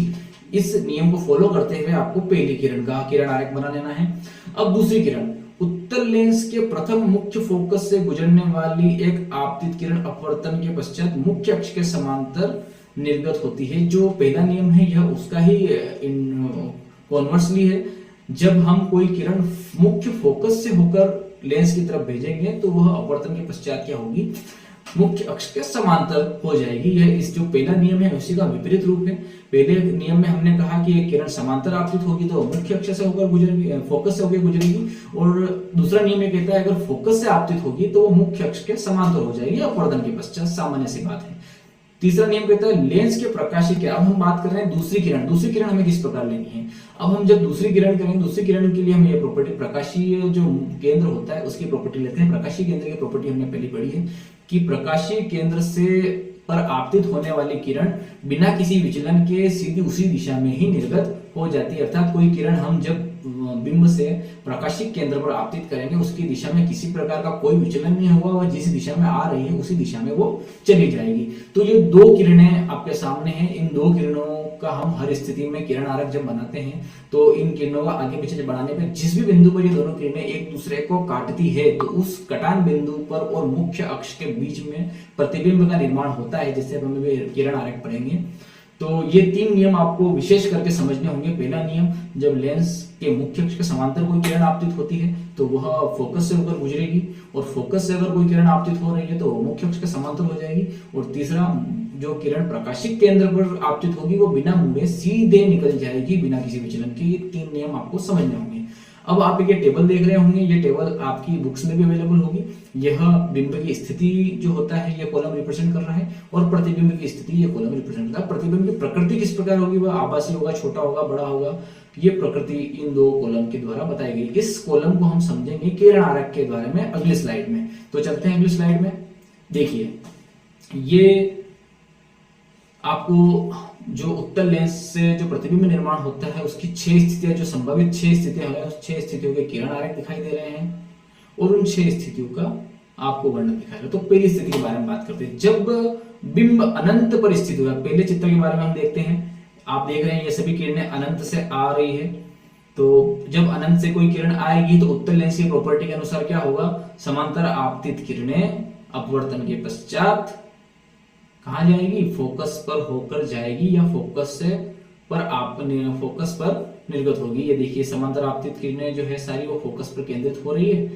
इस नियम को फॉलो करते हुए आपको पहली किरण का किरण आरेख बना लेना है। अब दूसरी किरण, उत्तल लेंस के प्रथम मुख्य फोकस से गुजरने वाली एक आपतित किरण अपवर्तन के पश्चात मुख्य अक्ष के समांतर निर्गत होती है। जो पहला नियम है यह उसका ही कॉन्वर्सली है। जब हम कोई किरण मुख्य फोकस से होकर लेंस की तरफ भेजेंगे तो वह अपवर्तन के पश्चात क्या होगी, मुख्य अक्ष के समांतर हो जाएगी। यह इस जो पहला नियम है उसी का विपरीत रूप है। पहले नियम में हमने कहा कि एक किरण समांतर आपतित होगी तो मुख्य अक्ष से होकर गुजरेगी, फोकस से होकर गुजरेगी, और दूसरा नियम ये कहता है अगर फोकस से आपतित होगी तो वो मुख्य अक्ष के समांतर हो जाएगी अपवर्तन के पश्चात। सामान्य सी बात है। तीसरा नियम कहता है लेंस के प्रकाशीय किरण। अब हम बात कर रहे हैं दूसरी किरण। दूसरी किरण हमें किस प्रकार लेनी है। अब हम जब दूसरी किरण करेंगे, दूसरी किरण के लिए हम ये प्रॉपर्टी, प्रकाशीय जो केंद्र होता है उसकी प्रॉपर्टी लेते हैं। प्रकाशीय केंद्र की प्रॉपर्टी हमने पहले पढ़ी है कि प्रकाशीय केंद्र से पर आपतित होने वाली किरण बिना किसी विचलन के सीधी उसी दिशा में ही निर्गत हो जाती है। अर्थात कोई किरण हम जब बिंब से प्रकाशिक केंद्र पर आपतित करेंगे उसकी दिशा में किसी प्रकार का कोई विचलन नहीं होगा, वह जिस दिशा में आ रही है उसी दिशा में वो चली जाएगी। तो ये दो किरणें आपके सामने हैं। इन दो किरणों का हम हर स्थिति में किरण आरेख जब बनाते हैं तो इन किरणों का आगे पीछे बनाने पर जिस भी बिंदु पर ये दोनों किरणें एक दूसरे को काटती है तो उस कटान बिंदु पर और मुख्य अक्ष के बीच में प्रतिबिंब का निर्माण होता है, जिससे हम किरण आरेख पढ़ेंगे। तो ये तीन नियम आपको विशेष करके समझने होंगे। पहला नियम, जब लेंस के मुख्य अक्ष के समांतर कोई किरण आपतित होती है तो वह फोकस से होकर गुजरेगी, और फोकस से अगर कोई किरण आपतित हो रही है तो मुख्य अक्ष के समांतर हो जाएगी। और तीसरा, जो किरण प्रकाशिक केंद्र पर आपतित होगी वो बिना मुड़े सीधे निकल जाएगी बिना किसी विचलन के। ये तीन नियम आपको समझने होंगे। अब आप ये टेबल देख रहे होंगे, ये टेबल आपकी बुक्स में भी अवेलेबल होगी। यह बिंब की स्थिति जो होता है ये कॉलम रिप्रेजेंट कर रहा है, और प्रतिबिंब की स्थिति ये कॉलम रिप्रेजेंट करता है। प्रतिबिंब की प्रकृति किस प्रकार होगी, वह आभासी होगा, छोटा होगा, बड़ा होगा, ये प्रकृति इन दो कॉलम के द्वारा बताई गई। इस कॉलम को हम समझेंगे किरण आरेख के बारे में अगली स्लाइड में। तो चलते हैं अगली स्लाइड में। देखिए, ये आपको जो उत्तल लेंस से जो प्रतिबिंब निर्माण होता है उसकी 6 स्थितियां, जो संभावित 6 स्थितियां हैं, उस 6 स्थितियों के किरण आरेख दिखाई दे रहे हैं, और उन 6 स्थितियों का आपको वर्णन दिखाई दे। तो पहली स्थिति के बारे में बात करते हैं, जब बिंब अनंत पर स्थित होगा। पहले चित्र के बारे में हम देखते हैं। आप देख रहे हैं ये सभी किरणें अनंत से आ रही है। तो जब अनंत से कोई किरण आएगी तो उत्तल लेंस की प्रॉपर्टी के अनुसार क्या होगा, समांतर आपतित किरणें अपवर्तन के पश्चात कहां जाएगी, फोकस पर होकर जाएगी, या फोकस पर निर्गत होगी। ये देखिए, समांतर आपतित किरणें जो है सारी वो फोकस पर केंद्रित हो रही है।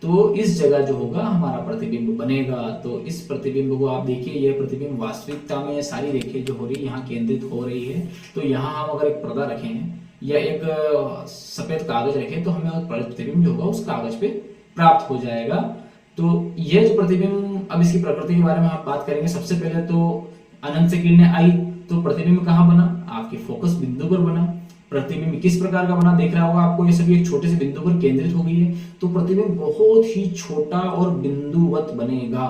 तो इस जगह जो होगा हमारा प्रतिबिंब बनेगा। तो इस प्रतिबिंब को आप देखिए, यह प्रतिबिंब वास्तविकता में सारी रेखें जो हो रही है यहाँ केंद्रित हो रही है। तो यहाँ हम अगर एक पर्दा रखें या एक सफेद कागज रखें तो हमें प्रतिबिंब जो होगा उस कागज पे प्राप्त हो जाएगा। तो यह जो प्रतिबिंब, अब इसकी प्रकृति के बारे में आप बात करेंगे। सबसे पहले तो अनंत से किरणें आई तो प्रतिबिंब कहाँ बना, आपके फोकस बिंदु पर बना। प्रतिबिंब किस प्रकार का बना दिख रहा होगा आपको, ये सभी एक छोटे से बिंदु पर केंद्रित हो गई है। तो प्रतिबिंब बहुत ही छोटा और बिंदुवत बनेगा।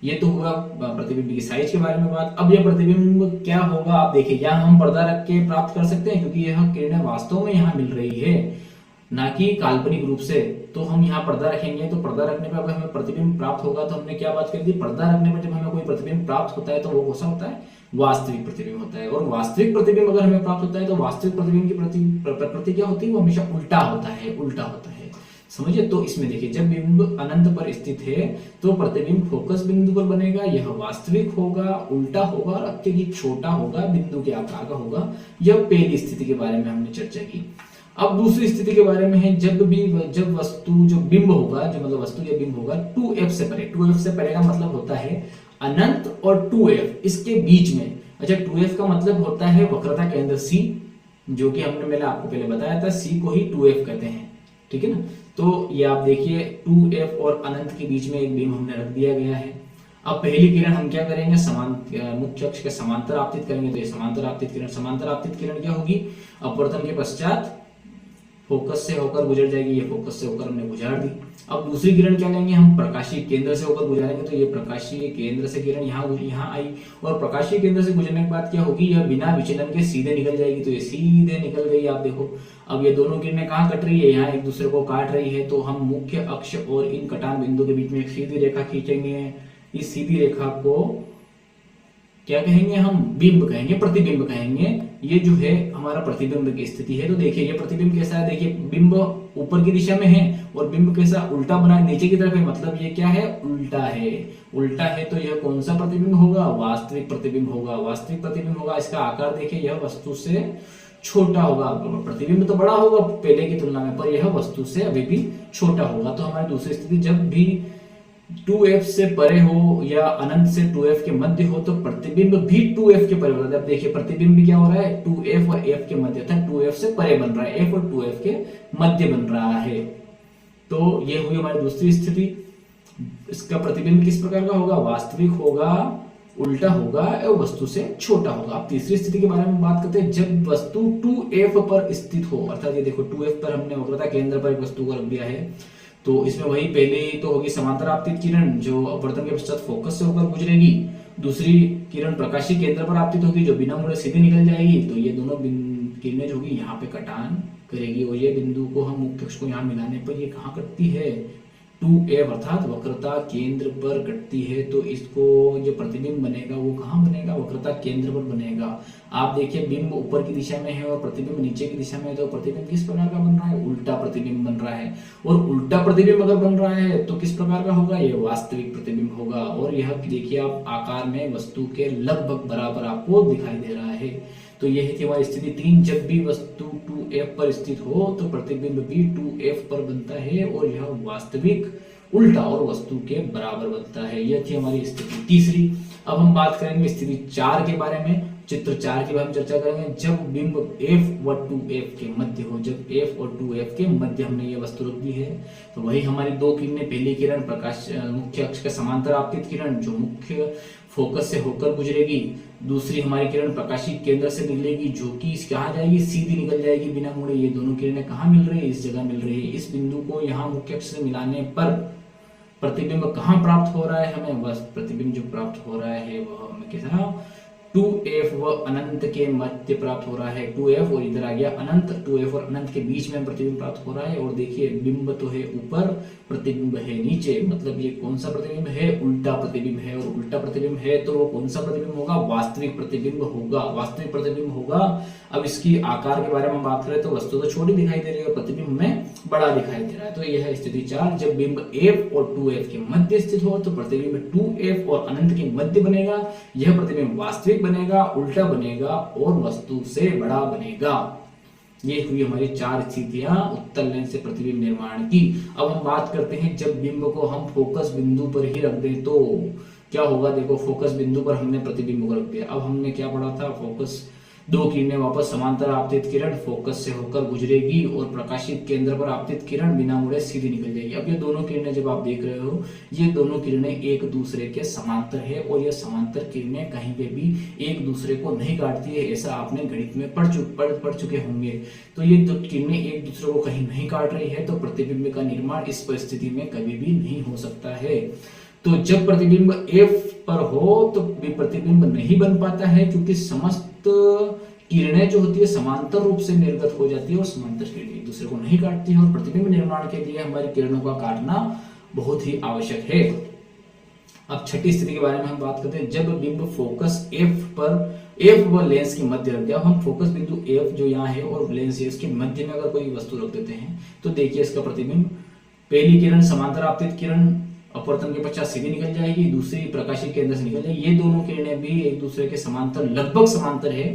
ये तो हुआ प्रतिबिंब की साइज के बारे में बात। अब यह प्रतिबिंब क्या होगा, आप देखिए, यहाँ हम पर्दा रख के प्राप्त कर सकते हैं, क्योंकि यह किरणें वास्तव में यहाँ मिल रही है, ना कि काल्पनिक रूप से। तो हम यहाँ पर्दा रखेंगे, तो पर्दा रखने पर अगर हमें प्रतिबिंब प्राप्त होगा, तो हमने क्या बात कर दी, पर्दा रखने पर जब हमें कोई प्रतिबिंब प्राप्त होता है तो वो कौन सा होता है, वास्तविक प्रतिबिंब होता है। और वास्तविक प्रतिबिंब अगर हमें प्राप्त होता है तो वास्तविक प्रतिबिंब की प्रकृति क्या होती है, वो हमेशा उल्टा होता है, उल्टा होता है। समझिए, तो इसमें देखिए, जब बिंब अनंत पर स्थित है तो प्रतिबिंब फोकस बिंदु पर बनेगा, यह वास्तविक होगा, उल्टा होगा और अत्यधिक छोटा होगा, बिंदु के आकार का होगा। यह पहली स्थिति के बारे में हमने चर्चा की। अब दूसरी स्थिति के बारे में है, जब वस्तु जो बिंब होगा, जो मतलब वस्तु या बिंब होगा 2f से परे। 2f से परे का मतलब होता है अनंत और 2f इसके बीच में। अच्छा, 2f का मतलब होता है वक्रता केंद्र C, जो कि मैंने आपको पहले बताया था, C को ही 2f कहते हैं, ठीक है ना। तो ये आप देखिए, 2f और अनंत के बीच में एक बिंब हमने रख दिया गया है। अब पहली किरण हम क्या करेंगे, मुख्य अक्ष के समांतर आपतित करेंगे। तो ये समांतर आपतित किरण क्या होगी, अपवर्तन के पश्चात फोकस से होकर गुजर जाएगी। ये फोकस से होकर हमने गुजार दी। अब दूसरी किरण क्या लेंगे हम, प्रकाशीय केंद्र से होकर गुजारेंगे। तो ये प्रकाशीय केंद्र से किरण यहाँ आई, और प्रकाशीय केंद्र से गुजरने के बाद क्या होगी, यह बिना विचलन के सीधे निकल जाएगी। तो ये सीधे निकल गई, आप देखो। अब ये दोनों किरणें कहाँ कट रही है, यहाँ एक दूसरे को काट रही है। तो हम मुख्य अक्ष और इन कटान बिंदु के बीच में एक सीधी रेखा खींचेंगे। इस सीधी रेखा को क्या कहेंगे हम, बिंब कहेंगे, प्रतिबिंब कहेंगे। ये जो है हमारा प्रतिबिंब की स्थिति है। तो देखिए, ये प्रतिबिंब कैसा है, देखिए, बिंब ऊपर की दिशा में है और बिंब कैसा, उल्टा बना नीचे की तरफ है। मतलब ये क्या है, उल्टा है। उल्टा है तो यह कौन सा प्रतिबिंब होगा, वास्तविक प्रतिबिंब होगा। वास्तविक प्रतिबिंब होगा, इसका आकार देखिए, यह वस्तु से छोटा होगा। प्रतिबिंब तो बड़ा होगा पहले की तुलना में, पर यह वस्तु से अभी भी छोटा होगा। तो हमारी दूसरी स्थिति, जब भी 2f से परे हो या अनंत से 2f के मध्य हो तो प्रतिबिंब भी 2f के परे होता है। अब देखिए, प्रतिबिंब भी क्या हो रहा है, 2f और f के मध्य, अर्थात 2f से परे बन रहा है, f और 2f के मध्य बन रहा है। तो ये हुई हमारी दूसरी स्थिति। इसका प्रतिबिंब किस प्रकार का होगा, वास्तविक होगा, उल्टा होगा और वस्तु से छोटा होगा। अब तीसरी स्थिति के बारे में बात करते हैं, जब वस्तु 2f पर स्थित हो, अर्थात ये देखो 2f पर हमने वक्रता केंद्र पर एक वस्तु को रख दिया है। तो इसमें वही पहले तो होगी समांतर आपतित किरण, जो अपवर्तन के पश्चात फोकस से होकर गुजरेगी। दूसरी किरण प्रकाशीय केंद्र पर आपतित होगी, जो बिना मुड़े सीधे निकल जाएगी। तो ये दोनों किरणें जो होगी यहाँ पे कटान करेगी, और ये बिंदु को हम मुख्य अक्ष को यहाँ मिलाने पर ये कहाँ कटती है, 2f अर्थात वक्रता केंद्र पर कटती है। तो इसको जो प्रतिबिंब बनेगा वो कहाँ बनेगा, वक्रता केंद्र पर बनेगा। आप देखिए, बिंब ऊपर की दिशा में है और प्रतिबिंब नीचे की दिशा में है। तो प्रतिबिंब किस प्रकार का बन रहा है, उल्टा प्रतिबिंब बन रहा है। और उल्टा प्रतिबिंब अगर बन रहा है तो किस प्रकार का होगा, ये वास्तविक प्रतिबिंब होगा। और यह देखिए, आप आकार में वस्तु के लगभग बराबर आपको दिखाई दे रहा है। तो यही थी हमारी स्थिति 3, जब भी वस्तु 2f पर स्थित हो तो प्रतिबिंब भी 2f पर बनता है और यह वास्तविक, उल्टा और वस्तु के बराबर बनता है। यह थी हमारी स्थिति तीसरी। अब हम बात करेंगे स्थिति 4 के बारे में। चित्र 4 के बारे में चर्चा करेंगे। जब बिंब F व 2F के मध्य हो, जब F और 2F के मध्य हमने ये वस्तु रख दी है, तो वही हमारी दो किरणें, पहली किरण प्रकाश मुख्य अक्ष के समांतर आपतित किरण जो मुख्य फोकस से होकर गुजरेगी, दूसरी हमारी किरण प्रकाशिक केंद्र से निकलेगी जो कि कहाँ जाएगी, सीधी निकल जाएगी बिना मुड़े। ये दोनों किरणें कहाँ मिल रही है, इस जगह मिल रही है। इस बिंदु को यहाँ मुख्य अक्ष से मिलाने पर प्रतिबिंब कहाँ प्राप्त हो रहा है हमें, बस प्रतिबिंब जो प्राप्त हो रहा है वह हमें कितना 2F व अनंत के मध्य प्राप्त हो रहा है। 2F और इधर आ गया अनंत, 2F और अनंत के बीच में प्रतिबिंब प्राप्त हो रहा है। और देखिए बिंब तो है ऊपर, प्रतिबिंब है नीचे, मतलब ये कौन सा प्रतिबिंब है, उल्टा प्रतिबिंब है। और उल्टा प्रतिबिंब है तो वो कौन सा प्रतिबिंब होगा, वास्तविक प्रतिबिंब होगा, वास्तविक प्रतिबिंब होगा। अब इसकी आकार के बारे में बात करें तो वस्तु तो छोटी दिखाई दे रही है, प्रतिबिंब में बड़ा दिखाई दे रहा है। तो यह है स्थिति 4। जब बिंब F और 2F के मध्य स्थित हो तो प्रतिबिंब 2F और अनंत के मध्य बनेगा। यह प्रतिबिंब वास्तविक बनेगा, उल्टा बनेगा और वस्तु से बड़ा बनेगा। ये हुई हमारी 4 स्थितियां उत्तल लेंस से प्रतिबिंब निर्माण की। अब हम बात करते हैं जब बिंब को हम फोकस बिंदु पर ही रख दें तो क्या होगा। देखो फोकस बिंदु पर हमने प्रतिबिंब को रख दिया। अब हमने क्या पढ़ा था, फोकस दो किरणें वापस समांतर आपतित किरण फोकस से होकर गुजरेगी और प्रकाशित केंद्र पर आपतित किरण बिना मुड़े सीधी निकल जाएगी। अब ये दोनों किरणें जब आप देख रहे हो, ये दोनों किरणें एक दूसरे के समांतर है और ये समांतर किरणें कहीं पे भी एक दूसरे को नहीं काटती है। ऐसा आपने गणित में पढ़ चुके होंगे। तो ये दो किरणें एक दूसरे को कहीं नहीं काट रही है, तो प्रतिबिंब का निर्माण इस परिस्थिति में कभी भी नहीं हो सकता है। तो जब प्रतिबिंब F पर हो तो प्रतिबिंब नहीं बन पाता है, क्योंकि समस्त किरणें जो होती है समांतर रूप से निर्गत हो जाती है और समांतर किरणें एक दूसरे को नहीं काटती है। और प्रतिबिंब निर्माण के लिए हमारी किरणों का काटना बहुत ही आवश्यक है। अब छठी स्थिति के बारे में हम बात करते हैं। जब बिंब फोकस F पर F व लेंस के मध्य रख दिया। हम फोकस बिंदु F जो यहाँ है और लेंस है, इसके मध्य में अगर कोई वस्तु रख देते हैं तो देखिए इसका प्रतिबिंब, पहली किरण समांतर आपतित किरण अपवर्तन के पश्चात सीधी निकल जाएगी, दूसरी प्रकाशिक केंद्र से निकल जाएगी। ये दोनों किरणें भी एक दूसरे के समांतर, लगभग समांतर है।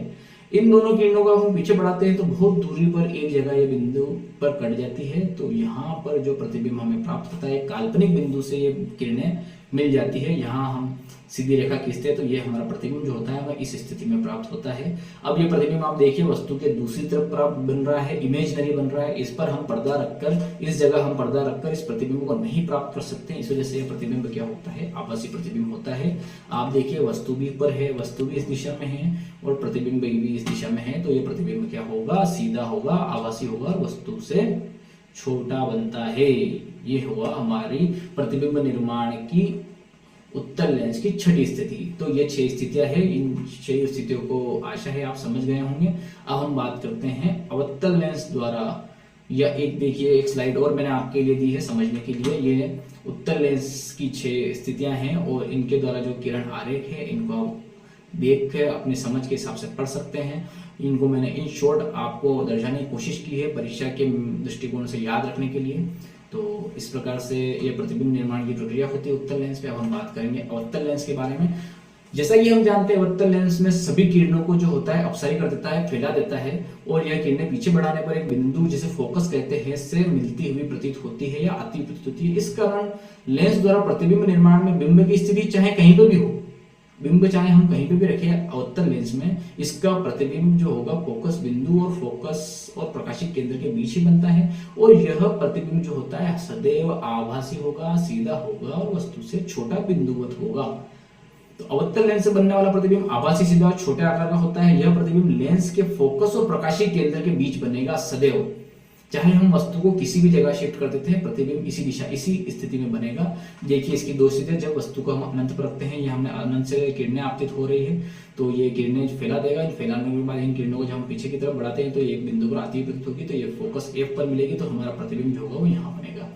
इन दोनों किरणों का हम पीछे बढ़ाते हैं तो बहुत दूरी पर एक जगह ये बिंदु पर कट जाती है। तो यहाँ पर जो प्रतिबिंब हमें प्राप्त होता है, काल्पनिक बिंदु से ये किरणें मिल जाती है। यहाँ हम सीधी रेखा खींचते हैं तो ये हमारा प्रतिबिंब जो होता है वह इस स्थिति में प्राप्त होता है। अब ये प्रतिबिंब आप देखिए वस्तु के दूसरी तरफ प्राप्त बन रहा है, इमेजिनरी बन रहा है। इस पर हम पर्दा रखकर, इस जगह हम पर्दा रखकर इस प्रतिबिंब को नहीं प्राप्त कर सकते। इस वजह से यह प्रतिबिंब क्या होता है, आभासी प्रतिबिंब होता है। आप देखिए वस्तु भी ऊपर है, वस्तु भी इस दिशा में है और प्रतिबिंब भी इस दिशा में है। तो ये प्रतिबिंब क्या होगा, सीधा होगा, आभासी होगा, वस्तु से छोटा बनता है। ये हुआ हमारी प्रतिबिंब निर्माण की उत्तल लेंस की छठी स्थिति। तो ये 6 स्थितियां हैं। इन 6 स्थितियों को आशा है आप समझ गए होंगे। अब हम बात करते हैं अवतल लेंस द्वारा, या एक देखिए एक स्लाइड और मैंने आपके लिए दी है समझने के लिए। ये उत्तल लेंस की 6 स्थितियां हैं और इनके द्वारा जो किरण आरेख है इनको आप देख कर अपनी समझ के हिसाब से पढ़ सकते हैं। इनको मैंने इन शॉर्ट आपको दर्शाने की कोशिश की है परीक्षा के दृष्टिकोण से याद रखने के लिए। तो इस प्रकार से ये प्रतिबिंब निर्माण की प्रक्रिया होती है उत्तल लेंस पे। अब हम बात करेंगे अवतल लेंस के बारे में। जैसा कि हम जानते हैं अवतल लेंस में सभी किरणों को जो होता है अपसारी कर देता है, फैला देता है और यह किरणें पीछे बढ़ाने पर एक बिंदु जिसे फोकस कहते हैं से मिलती हुई प्रतीत होती है या आती प्रतीत होती है। इस कारण लेंस द्वारा प्रतिबिंब निर्माण में बिंब की स्थिति चाहे कहीं पर भी हो, बिंब चाहे हम कहीं पे भी रखें अवतल लेंस में, इसका प्रतिबिंब जो होगा फोकस बिंदु और फोकस और प्रकाशिक केंद्र के बीच ही बनता है। और यह प्रतिबिंब जो होता है सदैव आभासी होगा, सीधा होगा और वस्तु से छोटा बिंदुवत होगा। तो अवतल लेंस से बनने वाला प्रतिबिंब आभासी, सीधा और छोटे आकार का होता है। यह प्रतिबिंब लेंस के फोकस और प्रकाशिक केंद्र के बीच बनेगा सदैव। चाहे हम वस्तु को किसी भी जगह शिफ्ट कर देते हैं, प्रतिबिंब इसी दिशा, इसी स्थिति में बनेगा। देखिए इसकी 2 स्थितियां, जब वस्तु को हम अनंत पर रखते हैं, ये हमने अनंत से किरणें आपतित हो रही है तो ये किरणें फैला देगा। फैलाने के बाद इन किरणों को जब हम पीछे की तरफ बढ़ाते हैं तो एक बिंदु पर आती प्रतीत होगी, तो ये फोकस F पर मिलेगी तो हमारा प्रतिबिंब जो होगा वो यहाँ बनेगा।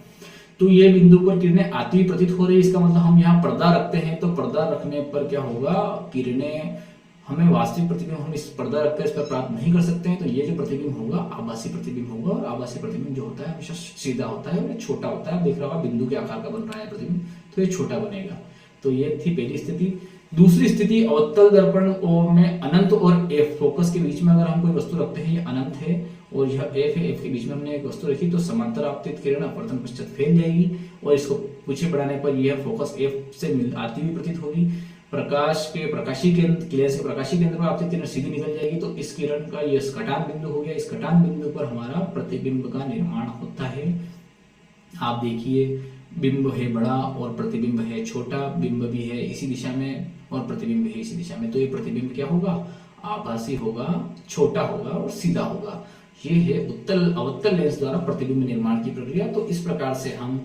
तो ये बिंदु पर किरणें आती हुई प्रतीत हो रही है, इसका मतलब हम यहाँ पर्दा रखते हैं तो पर्दा रखने पर क्या होगा, किरणें हमें वास्तविक प्रतिबिंब हम इस पर्दा रखकर इस पर प्राप्त नहीं कर सकते हैं। तो ये जो प्रतिबिंब होगा आभासी प्रतिबिंब होगा और आभासी प्रतिबिंब जो होता है हमेशा सीधा होता है और छोटा होता है। देख रहा होगा बिंदु के आकार का बन रहा है प्रतिबिंब, तो ये छोटा बनेगा। तो ये थी पहली स्थिति। दूसरी स्थिति अवतल दर्पण में अनंत और F फोकस के बीच में अगर हम कोई वस्तु रखते हैं, ये अनंत है और यह F है, F के बीच में हमने एक वस्तु रखी तो समांतर आपतित किरण अपवर्तन पश्चात फैल जाएगी और इसको पीछे बढ़ाने पर यह फोकस F से आती हुई प्रतीत होगी। प्रकाश के प्रकाशीय केंद्र, लेंस के प्रकाशीय केंद्र पर आपसे किरण सीधी निकल जाएगी तो इस किरण का ये कटान बिंदु हो गया। इस कटान बिंदु पर हमारा प्रतिबिंब का निर्माण होता है। आप देखिए, बिंब है बड़ा और प्रतिबिंब है छोटा, बिंब भी है इसी दिशा में और प्रतिबिंब है इसी दिशा में, तो ये प्रतिबिंब क्या होगा, आभासी होगा, छोटा होगा और सीधा होगा। ये है उत्तल अवतल लेंस द्वारा प्रतिबिंब निर्माण की प्रक्रिया। तो इस प्रकार से हम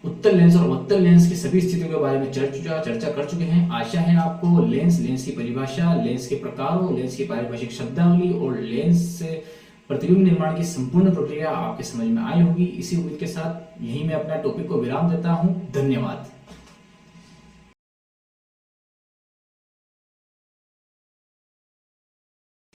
उत्तल लेंस और अवतल लेंस की सभी स्थितियों के बारे में चर्चा कर चुके हैं। आशा है आपको लेंस की परिभाषा, लेंस के प्रकारों, लेंस की पारिभाषिक शब्दावली और लेंस से प्रतिबिंब निर्माण की संपूर्ण प्रक्रिया आपके समझ में आई होगी। इसी उम्मीद के साथ यही मैं अपना टॉपिक को विराम देता हूं। धन्यवाद।